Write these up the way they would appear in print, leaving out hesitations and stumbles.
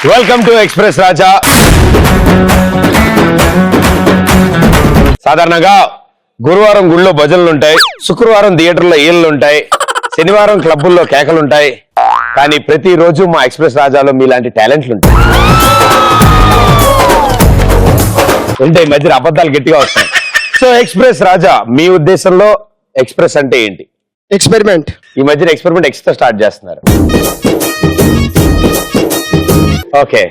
Welcome to express రాజా. సాధారణంగా గురువారం గుళ్ళో భజనలు ఉంటాయి, శుక్రవారం థియేటర్లో ఈళ్ళు ఉంటాయి, శనివారం క్లబ్బుల్లో కేకలు ఉంటాయి. కానీ ప్రతిరోజు మా ఎక్స్ప్రెస్ రాజాలో మీలాంటి టాలెంట్లు ఉంటాయి. ఈ మధ్య అబద్ధాలు గట్టిగా వస్తాయి. సో ఎక్స్ప్రెస్ రాజా, మీ ఉద్దేశంలో ఎక్స్ప్రెస్ అంటే ఏంటి? ఎక్స్పెరిమెంట్. ఈ మధ్యన ఎక్స్పెరిమెంట్ ఎక్స్ట్రా స్టార్ట్ చేస్తున్నారు. Okay,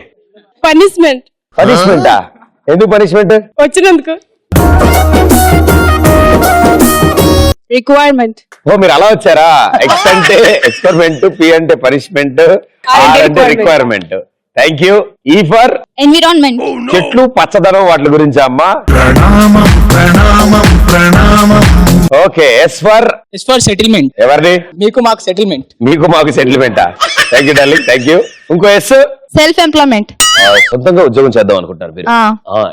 punishment. పనిష్మెంటా? ఎందుకు పనిష్మెంట్? వచ్చినందుకు. రిక్వైర్మెంట్. ఓ, మీరు అలా వచ్చారా? ఎక్స్ అంటే ఎక్స్పెరిమెంట్, పి అంటే పనిష్మెంట్, ఆర్ అంటే requirement. Thank you. E for environment. చెట్లు, పచ్చదనం, వాటి గురించి అమ్మా. ఓకే. S for settlement. ఎవరిది? మీకు మాకు సెటిల్మెంట్. మీకు మాకు సెటిల్మెంటా? Thank you darling, thank you. ఇంకో ఎస్? Self employment. సొంతంగా ఉద్యోగం చేద్దాం అనుకుంటారు మీరు?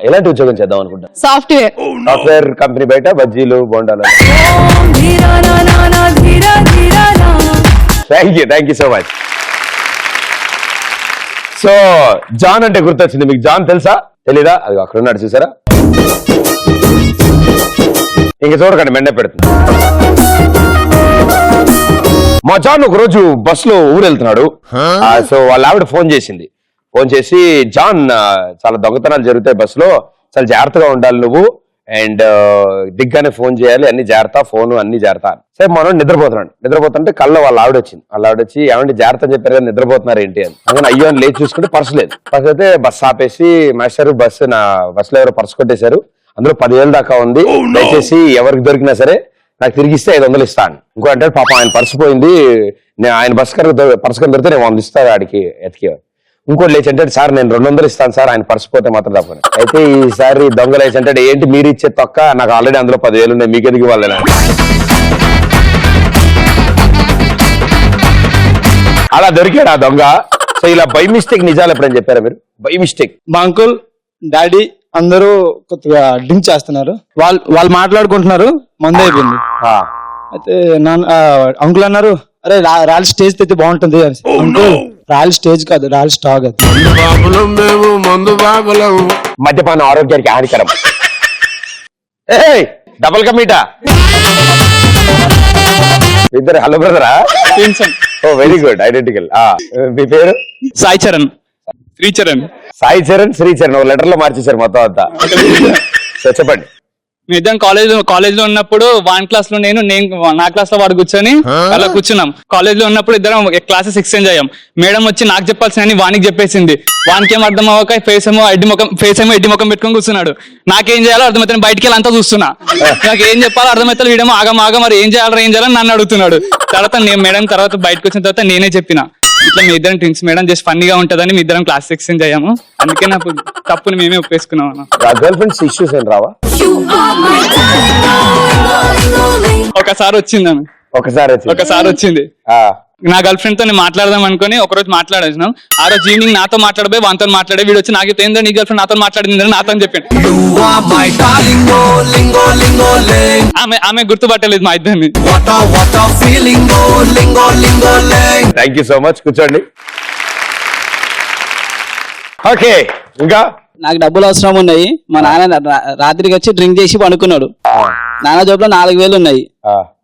ఎలాంటి ఉద్యోగం చేద్దాం అనుకుంటారు? సాఫ్ట్వేర్. సాఫ్ట్వేర్ కంపెనీ బయట బజ్జీలు, బోండాలు. Thank you so much. So John అంటే గుర్తొచ్చింది. మీకు జాన్ తెలుసా? తెలీదా? అది అక్కడ ఉన్నాడు, చూసారా? ఇంక చూడకండి, మెండ పెడుతుంది. మా జాన్ ఒక రోజు బస్ లో ఊరు వెళ్తున్నాడు. సో వాళ్ళ ఆవిడ ఫోన్ చేసి జాన్, చాలా దొంగతనాలు జరుగుతాయి బస్సులో, చాలా జాగ్రత్తగా ఉండాలి నువ్వు, అండ్ దిగ్గానే ఫోన్ చేయాలి, అన్ని జాగ్రత్త, ఫోన్ అన్ని జాగ్రత్త. సరే, మనం నిద్రపోతుంటే కళ్ళ వాళ్ళ ఆవిడ వచ్చి ఏమంటే జాగ్రత్త అని చెప్పారు కదా, నిద్రపోతున్నారు ఏంటి అని. అందుకని అయ్యో అని లేచి చూసుకుంటే పర్సు లేదు. పర్సు అయితే బస్ ఆపేసి, మాస్టర్ బస్సులో ఎవరో పర్సు కొట్టేశారు, అందులో 10,000 దాకా ఉంది, దయచేసి ఎవరికి దొరికినా సరే నాకు తిరిగిస్తే 500 ఇస్తాను. ఇంకో అంటే పాపం ఆయన పర్సు పోయింది, ఆయన పర్సు కనుక దొరికితే నేను 100 ఇస్తాను ఆడికి ఎతికేవాడు. ఇంకోటి లేచి అంటే, సార్ నేను 200 ఇస్తాను సార్, ఆయన పర్సు పోతే మాత్రం తప్పని. అయితే ఈసారి దొంగ లేచి అంటే, ఏంటి మీరు ఇచ్చే తొక్క, నాకు ఆల్రెడీ అందులో 10,000 ఉన్నాయి, మీకు ఎదిగి వాళ్ళని. అలా దొరికాడు ఆ దొంగ. సో ఇలా బై మిస్టేక్ నిజాలు ఎప్పుడని చెప్పారా మీరు? By mistake. మా అంకుల్, డాడీ అందరూ కొద్దిగా డ్రింక్ చేస్తున్నారు, వాళ్ళు మాట్లాడుకుంటున్నారు, మందు అయిపోయింది. అయితే అంకుల్ అన్నారు, అరే రాయల్ స్టేజ్ అయితే బాగుంటుంది. అంకుల్, రాయల్ స్టేజ్ కాదు, రాయల్ స్టాగ్. అది మద్యపానం ఆరోగ్యానికి హానికరం. డబల్ కమీటా ఇద్దరు. హలో బ్రదరా? ఓ, వెరీ గుడ్, ఐడెంటికల్. మీ పేరు? సాయి చరణ్, శ్రీచరణ్. సాయి చరణ్, శ్రీచరణ్, లెటర్ లో మార్చేశారు మొత్తం అంతా. సో చెప్పండి. మేము ఇద్దరం కాలేజ్ లో ఉన్నప్పుడు వన్ క్లాస్ లో నేను నా క్లాస్ లో వాడు కూర్చొని అలా కూర్చున్నాం. కాలేజ్ లో ఉన్నప్పుడు ఇద్దరం క్లాసెస్ ఎక్స్చేంజ్ అయ్యాం. మేడం వచ్చి నాకు చెప్పాల్సిన వానికి చెప్పేసింది. వానికి ఏం అర్థం అవ్వక ఫేస్ ఏమో ఎడ్డి ముఖం పెట్టుకొని కూర్చున్నాడు. నాకేం చేయాలో అర్థమైతే బయటికి వెళ్ళి అంతా చూస్తున్నా, నాకు ఏం చెప్పాలో అర్థమైతే వీడేమో ఆగం మరి ఏం చేయాలని నన్ను అడుగుతున్నాడు. తర్వాత నేను మేడం తర్వాత బయటకు వచ్చిన తర్వాత నేనే చెప్పిన, ఇట్లా మీ ఇద్దరం ట్విన్స్ మేడం, జస్ట్ ఫన్నీగా ఉంటదని మీ ఇద్దరం క్లాస్ ఎక్స్చేంజ్ అయ్యాము, అందుకే నాకు తప్పుని మేమే ఒప్పేసుకున్నాం. గర్ల్ ఫ్రెండ్స్ ఇష్యూస్ ఏం రావా? ఒకసారి వచ్చింది. నా గర్ల్ ఫ్రెండ్ తో నేను మాట్లాడదాం అనుకుని ఒకరోజు మాట్లాడేసినాం. ఆ రోజు ఈవినింగ్ నాతో మాట్లాడబోయి వాంతో మాట్లాడే, వీడు వచ్చి నాకు ఏంటో నీ గర్ల్ ఫ్రెండ్ నాతో మాట్లాడింది నాతో అని చెప్పాను. ఆమె గుర్తుపట్టలేదు మా ఇద్దరిని. Thank you so much. కూర్చోండి. ఓకే, ఇంకా నాకు డబ్బులు అవసరం ఉన్నాయి. మా నాన్న రాత్రికి వచ్చి డ్రింక్ చేసి పడుకున్నాడు. నాన్న జోబులో 4,000 ఉన్నాయి.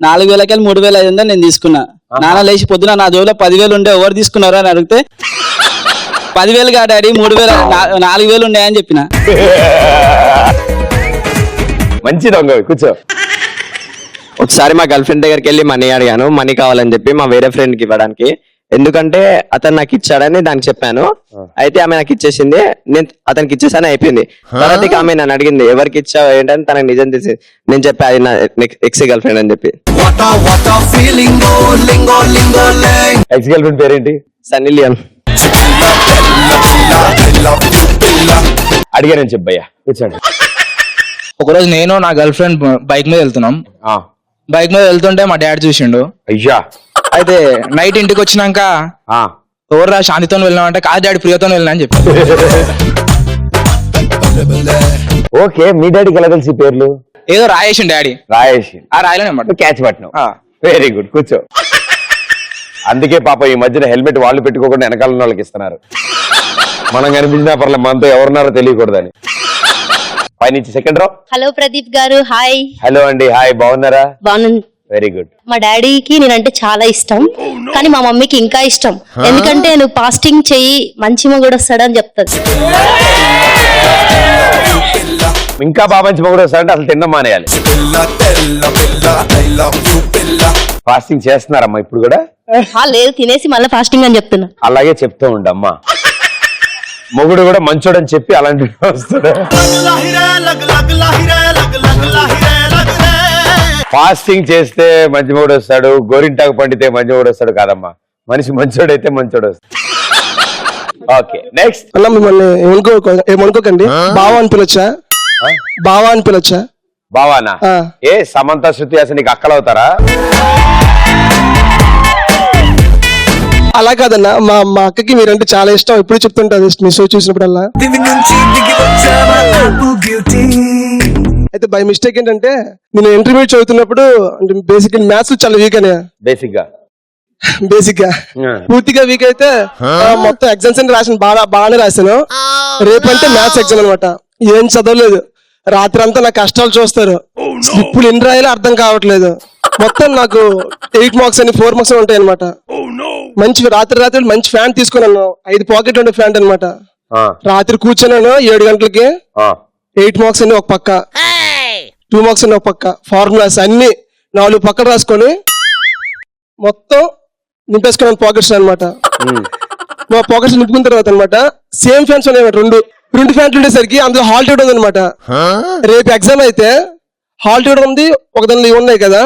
4,000కి 3,500 నేను తీసుకున్నా. నాన్న లేచి పొద్దున నా జోబులో 10,000 ఉండే, ఎవరు తీసుకున్నారో అని అడిగితే 10,000 కా డాడీ 4,000 ఉన్నాయని చెప్పిన. మంచి దొంగ. కూర్చో. ఒకసారి మా గర్ల్ ఫ్రెండ్ దగ్గరికి వెళ్ళి మనీ అడిగాను, మనీ కావాలని చెప్పి మా వేరే ఫ్రెండ్ కి ఇవ్వడానికి. ఎందుకంటే అతను నాకు ఇచ్చాడని దానికి చెప్పాను. అయితే ఆమె నాకు ఇచ్చేసింది, నేను అతనికి ఇచ్చేసాను, అయిపోయింది. తర్వాత ఆమె నన్ను అడిగింది ఎవరికి ఇచ్చావు ఏంటని, తనకు నిజం తెలిసి నేను చెప్పా అది నా ఎక్స్ గర్ల్ ఫ్రెండ్ అని చెప్పి. ఎక్స్ గర్ల్ ఫ్రెండ్ పేరేంటి? Sunny Leone. అడిగానని చెప్పయ్యా. కూర్చోండి. ఒకరోజు నేను నా గర్ల్ ఫ్రెండ్ బైక్ మీద వెళ్తున్నాం. బైక్ మీద వెళ్తుంటే మా డాడీ చూసిండు. అయ్యా. అయితే నైట్ ఇంటికి వచ్చినాక ఎవరు శాంతితో వెళ్ళినామంటే కాదు డాడీ ప్రియతో వెళ్ళినా అని చెప్పి. ఓకే, మీ డాడీకి ఎలా తెలిసి పేర్లు? ఏదో రాయేసిండు డాడీ. ఆ రాయలేనమాట క్యాచ్ పట్టిన. Very good. కూర్చో. అందుకే పాప ఈ మధ్యన హెల్మెట్ వాళ్ళు పెట్టుకోకుండా వెనకాల వాళ్ళకి ఇస్తున్నారు. మనం కనిపించినా పర్లేదు, మనతో ఎవరున్నారో తెలియకూడదని. పైనుంచి సెకండ్ రో. హలో ప్రదీప్ గారు, హాయ్. హలో అండి, హాయ్, బాగున్నారా? బాగున్నాను. Very good. మా డాడీకి నేనంటే చాలా ఇష్టం, కానీ మా మమ్మీకి ఇంకా ఇష్టం. ఎందుకంటే నువ్వు ఫాస్టింగ్ చెయ్యి మంచి మొగుడు వస్తాడని చెప్తాది. ఇంకా బాగా మంచి మొగుడు వస్తాడంటే అసలు తినడం మానేయాలి. ఫాస్టింగ్ చేస్తున్నారమ్మా ఇప్పుడు కూడా? లేదు, తినేసి మళ్ళీ ఫాస్టింగ్ అని చెప్తున్నా. అలాగే చెప్తూ ఉండమ్మా. మొగుడు కూడా మంచోడని చెప్పి అలాంటి వస్తాడు. ఫాస్టింగ్ చేస్తే మంచి మొగుడు వస్తాడు, గోరింటాకు పండితే మంచి మొగుడు వస్తాడు కాదమ్మా, మనిషి మంచోడైతే మంచోడు వస్తాడు. Okay, next. అన్న మిమ్మల్ని ఏమనుకోకండి, బావా అని పిలొచ్చా? బావా అని పిలొచ్చా? బావానా? ఏ సమంత, శృతి హాసన్ నీకు అక్కలు అవుతారా? అలా కాదన్న, మా అక్కకి మీరంటే చాలా ఇష్టం, ఎప్పుడు చెప్తుంటది మీ షో చూసినప్పుడల్లా. అయితే బై మిస్టేక్ ఏంటంటే నేను ఇంటర్మీడియట్ చదువుతున్నప్పుడు అంటే బేసిక్ మ్యాథ్స్ చాలా వీక్ అనే. బేసిక్ గా పూర్తిగా వీక్ అయితే మొత్తం ఎగ్జామ్స్ అన్ని రాసిన బాగానే రాశాను. రేపంటే మ్యాథ్స్ ఎగ్జామ్ అనమాట. ఏం చదవలేదు, రాత్రి అంతా నా కష్టాలు చూస్తారు, స్లిప్పులు ఎన్ని రాయాలో అర్థం కావట్లేదు. మొత్తం నాకు 8 మార్క్స్ అని 4 మార్క్స్ ఉంటాయి అనమాట. మంచి రాత్రి మంచి ఫ్యాన్ తీసుకున్నాను, 5 పాకెట్లు ఉండే ఫ్యాన్ అనమాట. రాత్రి కూర్చున్నాను 7 గంటలకి. 8 మార్క్స్ అని ఒక పక్క, 2 మార్క్స్ అని ఒక పక్క, ఫార్ములాస్ అన్ని 4 పక్కలు రాసుకొని మొత్తం నింపేసుకున్నాను పాకెట్స్ అనమాట. మా పాకెట్స్ నింపుకున్న తర్వాత అనమాట సేమ్ ఫ్యాన్స్ ఉన్నాయి, రెండు ఫ్యాన్లు ఉండేసరికి అందులో హాల్ టికెట్ ఉంది అనమాట. రేపు ఎగ్జామ్ అయితే హాల్ టికెట్ ఉంది, ఒక దానిలో ఇవి ఉన్నాయి కదా,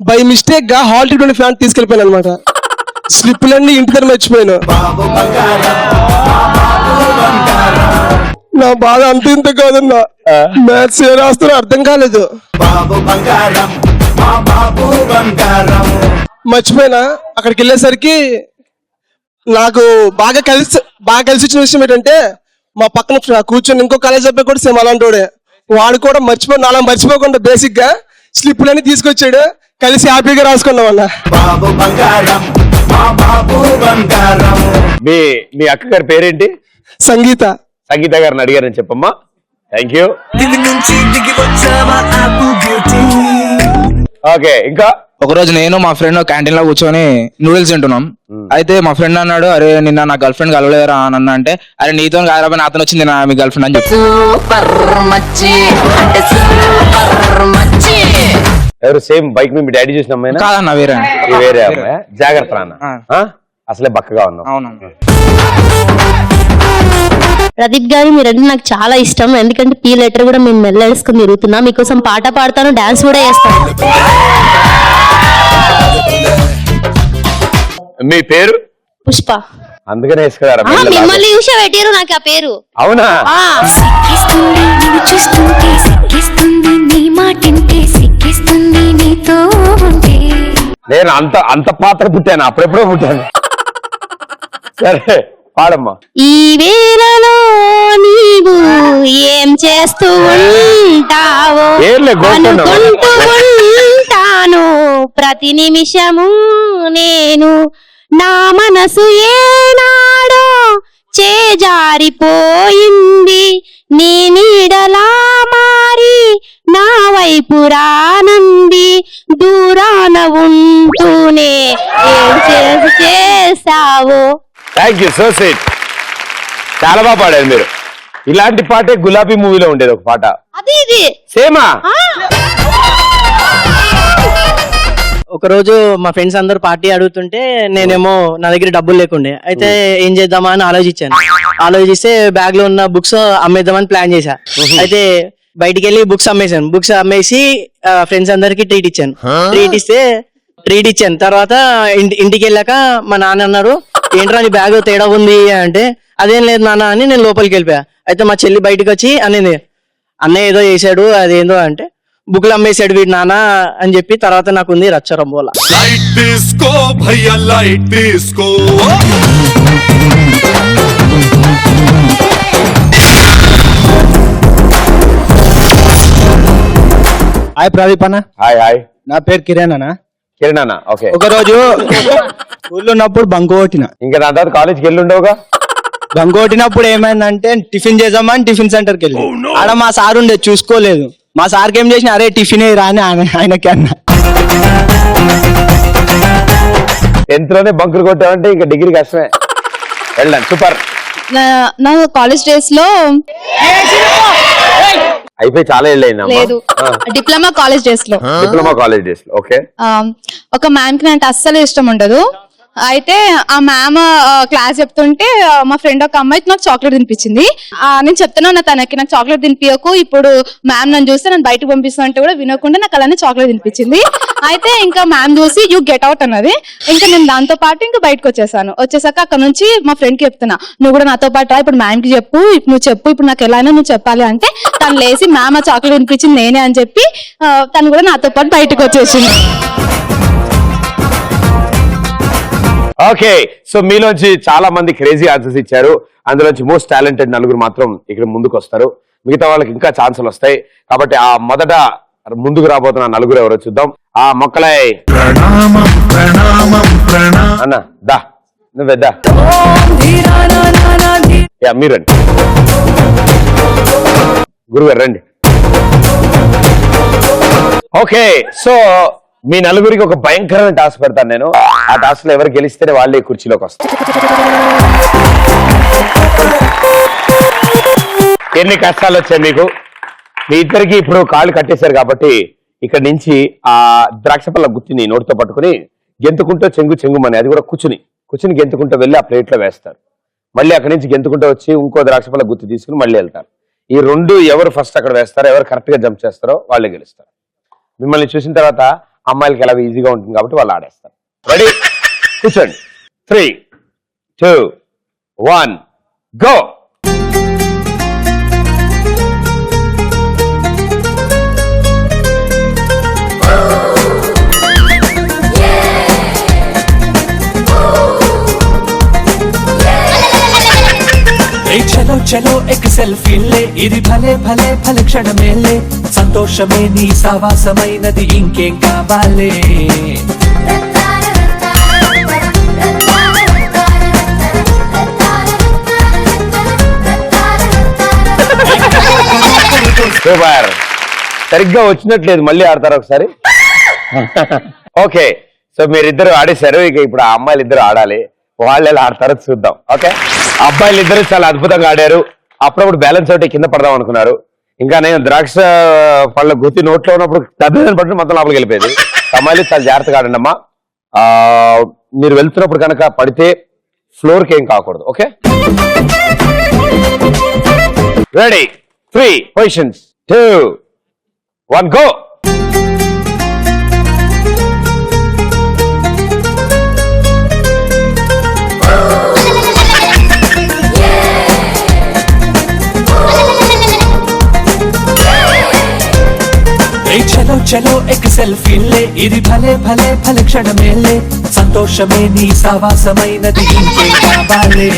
బై మిస్టేక్ గా హాల్ టికెట్ ఉండే ఫ్యాన్ తీసుకెళ్ళిపోయాను అనమాట. స్లిప్పులన్నీ ఇంటి దగ్గర మర్చిపోయాను. నా బాధ అంత ఇంత కాదన్నా, మ్యాథ్స్ ఏ రాస్తారో అర్థం కాలేదు, మర్చిపోయినా. అక్కడికి వెళ్ళేసరికి నాకు బాగా కలిసి వచ్చిన విషయం ఏంటంటే మా పక్కన కూర్చొని ఇంకో కాలేజ్ అబ్బాయి కూడా సేమ్ అలాంటి వాడు కూడా అలా మర్చిపోకుండా బేసిక్ గా స్లిప్పులన్నీ తీసుకొచ్చాడు, కలిసి హ్యాపీగా రాసుకున్నాం అన్న. మీ అక్క గారి పేరేంటి? సంగీత. సంగీత గారిని అడిగారని చెప్పమ్మా. Thank you. ఓకే, ఇంకా ఒకరోజు నేను మా ఫ్రెండ్ క్యాంటీన్ లో కూర్చొని నూడిల్స్ తింటున్నాం. అయితే మా ఫ్రెండ్ అన్నాడు, అరే నిన్న నా గర్ల్ ఫ్రెండ్ కలవలేరా అని అన్న. అంటే అరే నీతో కాదు, నాతో వచ్చింది నా మీ గర్ల్ ఫ్రెండ్ అని చెప్పి. ఎవరు? సేమ్ బైక్ మీ డాడీ చూసిన అమ్మాయి? కాదన్న, వేరే అమ్మాయి. జాగ్రత్త అన్న, అసలే బక్కగా ఉన్నాం. అవునన్నా. ప్రదీప్ గారు మీరంటే నాకు చాలా ఇష్టం, ఎందుకంటే పీ లెటర్ కూడా మేము మెల్లెడుసుకుని తిరుగుతున్నా. మీకోసం పాట పాడతాను, డాన్స్ కూడా చేస్తాను. మీ పేరు? పుష్ప. అందుకనే వేసుకున్నారా? మిమ్మల్ని చూసే పెట్టారు నాకు ఆ పేరు. అవునా? నేను అంత పాత్ర పుట్టాను, అప్పుడెప్పుడో పుట్టాను. సరే పాడమ్మా. ఈ వేళలో నీవు ఏం చేస్తూ ఉంటావో అనుకుంటూ ఉంటాను ప్రతి నిమిషము నేను. నా మనసు ఏనాడో చేజారిపోయింది, నీ నీడలా మారి నా వైపు రానంది. దూరాన ఉంటూనే ఏం చేసావో. Thank you, so sweet. చాలా బాగా పాడారు మీరు. ఇలాంటి పాటే గులాబీ మూవీలో ఉండేది ఒక పాట. అది సేమా? ఒక రోజు మా ఫ్రెండ్స్ అందరూ పార్టీ అడుగుతుంటే నేనేమో నా దగ్గర డబ్బులు లేకుండే, అయితే ఏం చేద్దామా అని ఆలోచిస్తే బ్యాగ్ లో ఉన్న బుక్స్ అమ్మేద్దామని ప్లాన్ చేశా. అయితే బయటికి వెళ్ళి బుక్స్ అమ్మేసి ఫ్రెండ్స్ అందరికి ట్రీట్ ఇచ్చాను. తర్వాత ఇంటికి వెళ్ళాక మా నాన్న అన్నారు, ఏంట్రా నీ బ్యాగ్ తేడా ఉంది అంటే, అదేం లేదు నాన్న అని నేను లోపలికి వెళ్ళిపోయా. అయితే మా చెల్లి బయటకు వచ్చి అనేది, అన్నయ్య ఏదో చేశాడు, అదేందో అంటే బుక్లు అమ్మేశాడు వీడు నాన్న అని చెప్పి. తర్వాత నాకు ఉంది రచ్చరంబోలా. హాయ్ ప్రదీప్ అన్న. హాయ్. నా పేరు కిరణ్ అన్న. కిరణ్ అన్న. ఓకే. ఒక రోజు స్కూల్లో ఉన్నప్పుడు బంక్ కొట్టిన. ఇంకా దాని తర్వాత కాలేజ్కి వెళ్ళి ఉండవుగా? బంక్ కొట్టినప్పుడు ఏమైందంటే టిఫిన్ చేద్దామని టిఫిన్ సెంటర్కి వెళ్ళి ఆడ మా సార్ ఉండే చూసుకోలేదు. మా సార్కి ఏం చేసిన అరే టిఫిన్ రాని ఆయనకి అన్న. 10th లోనే బంకులు కొట్టామంటే ఇంకా డిగ్రీ కష్టమే. వెళ్ళండి సూపర్. నా కాలేజ్ డేస్ లో అయిపోయి చాలా ఏళ్ళు అయిందమ్మా. లేదు, డిప్లొమా కాలేజ్ డేస్ లో డిప్లొమా కాలేజ్ డేస్ లో. ఓకే. ఒక మ్యామ్ కి అంటే అస్సలు ఇష్టం ఉండదు. అయితే ఆ మ్యామ్ క్లాస్ చెప్తుంటే మా ఫ్రెండ్ ఒక అమ్మాయి నాకు చాక్లెట్ తినిపించింది. నేను చెప్తున్నా తనకి నాకు చాక్లెట్ తినిపించకు, ఇప్పుడు మ్యామ్ నన్ను చూస్తే నన్ను బయటకు పంపిస్తుంటే కూడా వినకుండా నాకు అలానే చాక్లెట్ తినిపించింది. అయితే ఇంకా మ్యామ్ చూసి యూ గెట్ అవుట్ అన్నది. ఇంకా నేను దాంతో పాటు ఇంకా బయటకు వచ్చేసాక అక్కడ నుంచి మా ఫ్రెండ్ కి చెప్తున్నా, నువ్వు కూడా నాతో పాటు రా, ఇప్పుడు మ్యామ్ కి చెప్పు, నువ్వు చెప్పు, ఇప్పుడు నాకు ఎలా అయినా నువ్వు చెప్పాలి అంటే తను లేసి మ్యామ్ ఆ చాక్లెట్ తినిపించింది నేనే అని చెప్పి తను కూడా నాతో పాటు బయటకు వచ్చేసింది. ఓకే, సో మీలోంచి చాలా మంది క్రేజీ ఆన్సర్స్ ఇచ్చారు. అందులోంచి మోస్ట్ టాలెంటెడ్ నలుగురు మాత్రం ఇక్కడ ముందుకు వస్తారు. మిగతా వాళ్ళకి ఇంకా ఛాన్సులు వస్తాయి. కాబట్టి ఆ మొదట ముందుకు రాబోతున్న నలుగురు ఎవరో చూద్దాం. ఆ మొక్కలై అన్న దా, నువ్వెద్దా, మీరు రండి, గురుగారు రండి. ఓకే, సో మీ నలుగురికి ఒక భయంకరమైన టాస్క్ పెడతాను నేను. ఆ టాస్క్ లో ఎవరు గెలిస్తేనే వాళ్ళే కుర్చీలోకి వస్తారు. ఎన్ని కష్టాలు వచ్చాయి మీకు. మీ ఇద్దరికి ఇప్పుడు కాళ్ళు కట్టేశారు కాబట్టి ఇక్కడ నుంచి ఆ ద్రాక్ష పళ్ళ గుత్తిని నోటితో పట్టుకుని గెంతుకుంటూ చెంగుమని, అది కూడా కూర్చుని గెంతుకుంటూ వెళ్ళి ఆ ప్లేట్ లో వేస్తారు. మళ్ళీ అక్కడి నుంచి గెంతుకుంటూ వచ్చి ఇంకో ద్రాక్ష పళ్ళ గుత్తి తీసుకుని మళ్ళీ వెళ్తారు. ఈ రెండు ఎవరు ఫస్ట్ అక్కడ వేస్తారో, ఎవరు కరెక్ట్ గా జంప్ చేస్తారో వాళ్ళే గెలుస్తారు. మిమ్మల్ని చూసిన తర్వాత అమ్మాయిలకి ఎలా ఈజీగా ఉంటుంది కాబట్టి వాళ్ళు ఆడేస్తారు. రెడీ, కూర్చోండి. 3, 2, 1 గో. చలో చలో ఎక్ సెల్ఫీ లే, ఇది భలే భలే భలే క్షణమేలే, సంతోషమే నీ సావాసమైనది ఇంకేం కావాలే. సూపర్, సరిగ్గా వచ్చినట్లేదు, మళ్ళీ ఆడతారు ఒకసారి. ఓకే, సో మీరిద్దరు ఆడేశారు. ఇక ఇప్పుడు ఆ అమ్మాయిలు ఇద్దరు ఆడాలి. వాళ్ళు ఎలా ఆడతారో చూద్దాం. ఓకే, అబ్బాయిలు ఇద్దరు చాలా అద్భుతంగా ఆడారు. అప్పుడప్పుడు బ్యాలెన్స్ అవుట్ కింద పడదాం అనుకున్నారు. ఇంకా నేను ద్రాక్ష పళ్ళ గుత్తి నోట్లో ఉన్నప్పుడు దెబ్బని పట్టు మొత్తం లోపలికి వెళ్ళిపోయేది. అమ్మాయిలు చాలా జాగ్రత్తగా ఆడండి అమ్మా. మీరు వెళ్తున్నప్పుడు కనుక పడితే ఫ్లోర్కి ఏం కాకూడదు. Okay, ready, 3 positions, 2, 1 go. చలో చలో ఎక్ సెల్ఫీ లే, ఇది భలే భలే భలే క్షణమేలే, సంతోషమే నీ సావాసమైనది ఇంకేం కావాలే.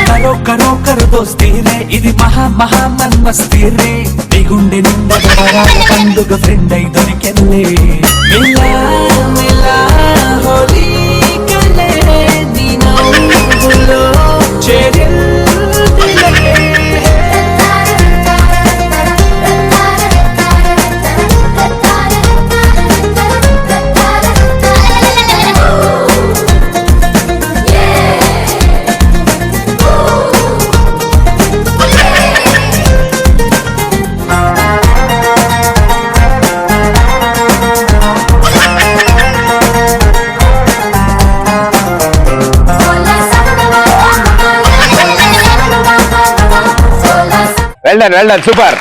కరో కరో కరో దోస్తీ రే, ఇది మహా మహా మన్మస్తీ రే, నీ గుండె నిండా వరాల పండుగ ఫ్రెండ్ అయి దొరికెళ్ళే. మిలా మిలా హోలీ కలే, నీ నవ్వులో చేరిల్దిలే. వెళ్ళండి, సూపర్.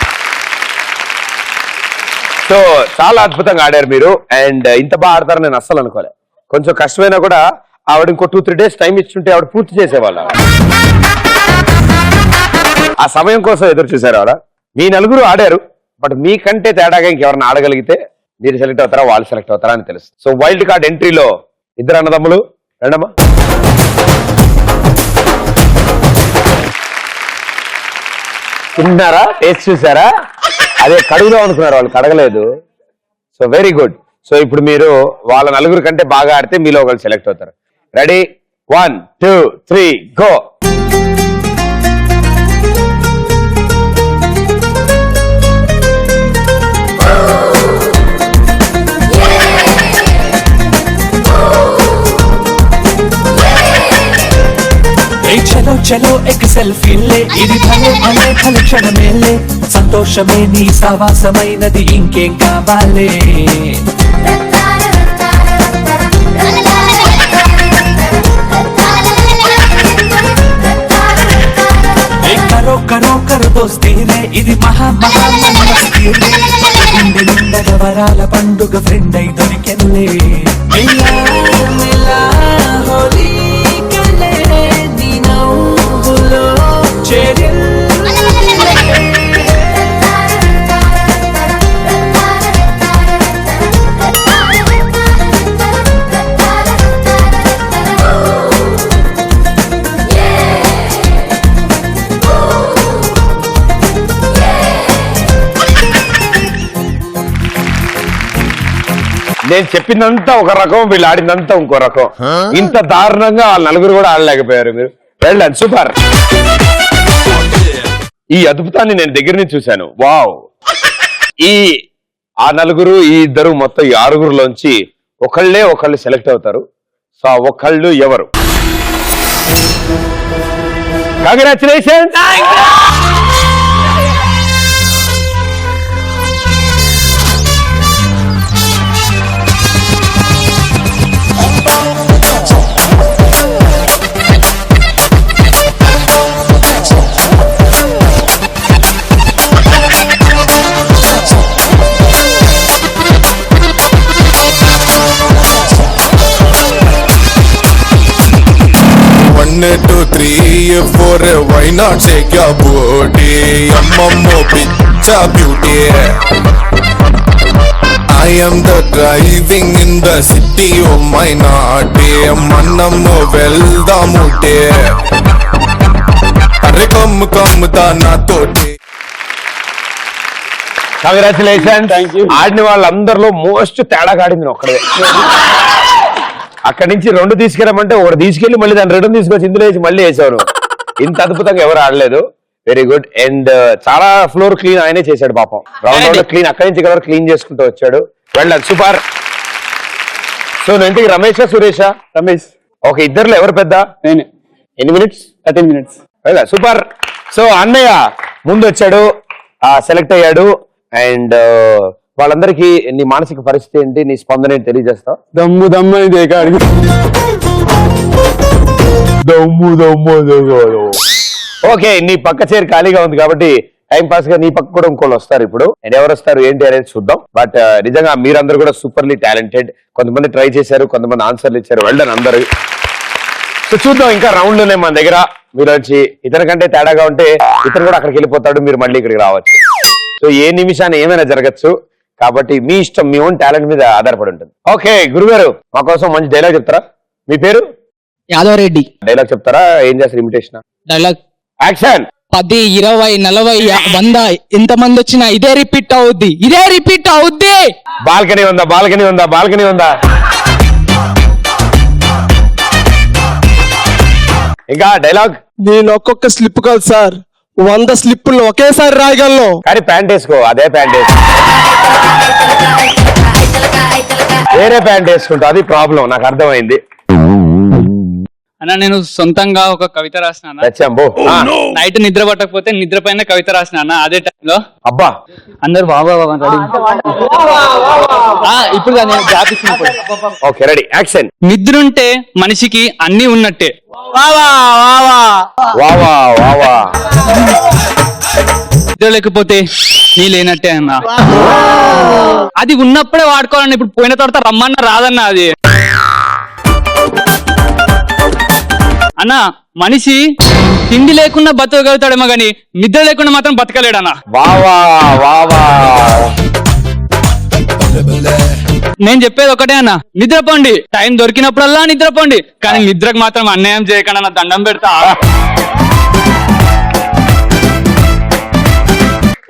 సో చాలా అద్భుతంగా ఆడారు మీరు. అండ్ ఇంత బాగా ఆడతారని నేను అస్సలు అనుకోలే. కొంచెం కష్టమైనా కూడా ఆవిడ ఇంకో 2-3 డేస్ టైం ఇచ్చుంటే ఆవిడ పూర్తి చేసేవాళ్ళు. ఆ సమయం కోసం ఎదురు చూశారు ఆవిడ. మీ నలుగురు ఆడారు, బట్ మీకంటే తేడాగా ఇంకెవరైనా ఆడగలిగితే మీరు సెలెక్ట్ అవుతారా, వాళ్ళు సెలెక్ట్ అవుతారా అని తెలుసు. సో వైల్డ్ కార్డ్ ఎంట్రీలో ఇద్దరు అన్నదమ్ములు రండమ్మా. తిన్నారా, టేస్ట్ చూసారా? అదే కడుగుదాం అనుకున్నారు వాళ్ళు, కడగలేదు. So very good. సో ఇప్పుడు మీరు వాళ్ళ నలుగురు కంటే బాగా ఆడితే మీలో ఒకళ్ళు సెలెక్ట్ అవుతారు. Ready 1 2 3 go. చలో చలో ఎక్ సెల్ఫీ లే, ఇది భలే భలే భలే క్షణమేలే, సంతోషమే నీ సావాసమైనది ఇంకేం కావాలే. కరో కరో కరో దోస్తీ రే, ఇది మహా మహా మస్తీ రే, గుండె నిండగ వరాల పండుగ ఫ్రెండ్ అయి దొరికెనులే. మిలా మిలా హోలీ కలే నీ నవ్వులో చేరిల్లే. నేను చెప్పిందంతా ఒక రకం, వీళ్ళు ఆడిందంతా ఇంకో రకం. ఇంత దారుణంగా వాళ్ళ నలుగురు కూడా ఆడలేకపోయారు. మీరు వెళ్ళండి, సూపర్. ఈ అద్భుతాన్ని నేను దగ్గర నుంచి చూశాను. వావ్. ఆ నలుగురు, ఈ ఇద్దరు, మొత్తం ఈ ఆరుగురులోంచి ఒకళ్ళు సెలెక్ట్ అవుతారు. సో ఆ ఒకళ్ళు ఎవరు? Congratulations. One, 2, 3, 4, why not shake your booty? Ammo picture beauty. I am the driving in the city of my naughty. Manammo velda mute. Arre come da na toti. Congratulation. ఆడిన వాళ్ళందరిలో most తేడాగా ఆడింది ఒక్కడే. అక్కడి నుంచి 2 తీసుకెళ్ళమంటే ఒకటి తీసుకెళ్లి మళ్ళీ దాన్ని 2 తీసుకొచ్చి ఇందులో వేసి మళ్ళీ వేసాను. ఇంత అద్భుతంగా ఎవరు ఆడలేదు. Very good. అండ్ చాలా ఫ్లోర్ క్లీన్ ఆయనే చేశాడు పాపం. రౌండ్ క్లీన్ అక్కడి నుంచి ఇక్కడ క్లీన్ చేసుకుంటూ వచ్చాడు. వెళ్ళండి, సూపర్. సో ఇంటికి రమేషా సురేషా? రమేష్. ఓకే, ఇద్దరులో ఎవరు పెద్ద? నేనే. ఎన్ని మినిట్స్? 13 minutes. వెళ్ళ, సూపర్. సో అన్నయ్య ముందు వచ్చాడు, సెలెక్ట్ అయ్యాడు. అండ్ వాళ్ళందరికీ నీ మానసిక పరిస్థితి ఏంటి, నీ స్పందన ఏంటి తెలియజేస్తావు? దమ్ము దమ్ము అని దేకాడికి. ఓకే, నీ పక్క చైర్ ఖాళీగా ఉంది కాబట్టి టైం పాస్ గా నీ పక్క కూడా ఇంకోళ్ళు వస్తారు ఇప్పుడు. అండ్ ఎవరు వస్తారు ఏంటి అనేది చూద్దాం. బట్ నిజంగా మీరందరూ కూడా సూపర్లీ టాలెంటెడ్. కొంతమంది ట్రై చేశారు, కొంతమంది ఆన్సర్లు ఇచ్చారు. వెళ్ళండి అందరు. సో చూద్దాం, ఇంకా రౌండ్ లోనే మన దగ్గర. మీరు వచ్చి ఇతని కంటే తేడాగా ఉంటే ఇతను కూడా అక్కడికి వెళ్ళిపోతాడు, మీరు మళ్ళీ ఇక్కడికి రావచ్చు. సో ఏ నిమిషాన్ని ఏమైనా జరగచ్చు కాబట్టి మీ ఇష్టం, మీ ఓన్ టాలెంట్ మీద ఆధారపడి ఉంటుంది. ఓకే గురుగారు, మా కోసం మంచి డైలాగ్ చెప్తారా? మీ పేరు? యాదవ్ రెడ్డి. డైలాగ్ చెప్తారా? ఏం చేస్తారు ఇమిటేషన్? Dialogue action. 10, 20, 40, 100 ఎంతమంది వచ్చినా ఇదే రిపీట్ అవుద్ది. బాల్కనీ ఉందా? ఇంకా డైలాగ్. నేను ఒక్కొక్క స్లిప్ కాదు సార్, 100 స్లిప్పులు ఒకేసారి రాయగలను. కానీ ప్యాంట్ వేసుకో, అదే ప్యాంట్ వేసుకో, వేరే ప్యాంట్ వేసుకుంటా. అది ప్రాబ్లం, నాకు అర్థమైంది. అన్న నేను సొంతంగా ఒక కవిత రాసిన. నైట్ నిద్ర పట్టకపోతే నిద్ర పైన కవిత రాసిన అన్న. అదే టైంలో అబ్బా అందరు బాబా ఇప్పుడు ఓకే రెడీ, యాక్షన్. నిద్రుంటే మనిషికి అన్ని ఉన్నట్టే. నిద్ర లేకపోతే నీ లేనట్టే అన్న. అది ఉన్నప్పుడే వాడుకోవాలన్న. ఇప్పుడు పోయిన తర్వాత రమ్మన్న రాదన్న. అది అన్న, మనిషి తిండి లేకుండా బతకగలుగుతాడేమో గాని నిద్ర లేకుండా మాత్రం బతకలేడన్నా. నేను చెప్పేది ఒకటే అన్న, నిద్రపోండి. టైం దొరికినప్పుడల్లా నిద్రపోండి, కానీ నిద్రకు మాత్రం అన్యాయం చేయకుండా నా దండం పెడతా.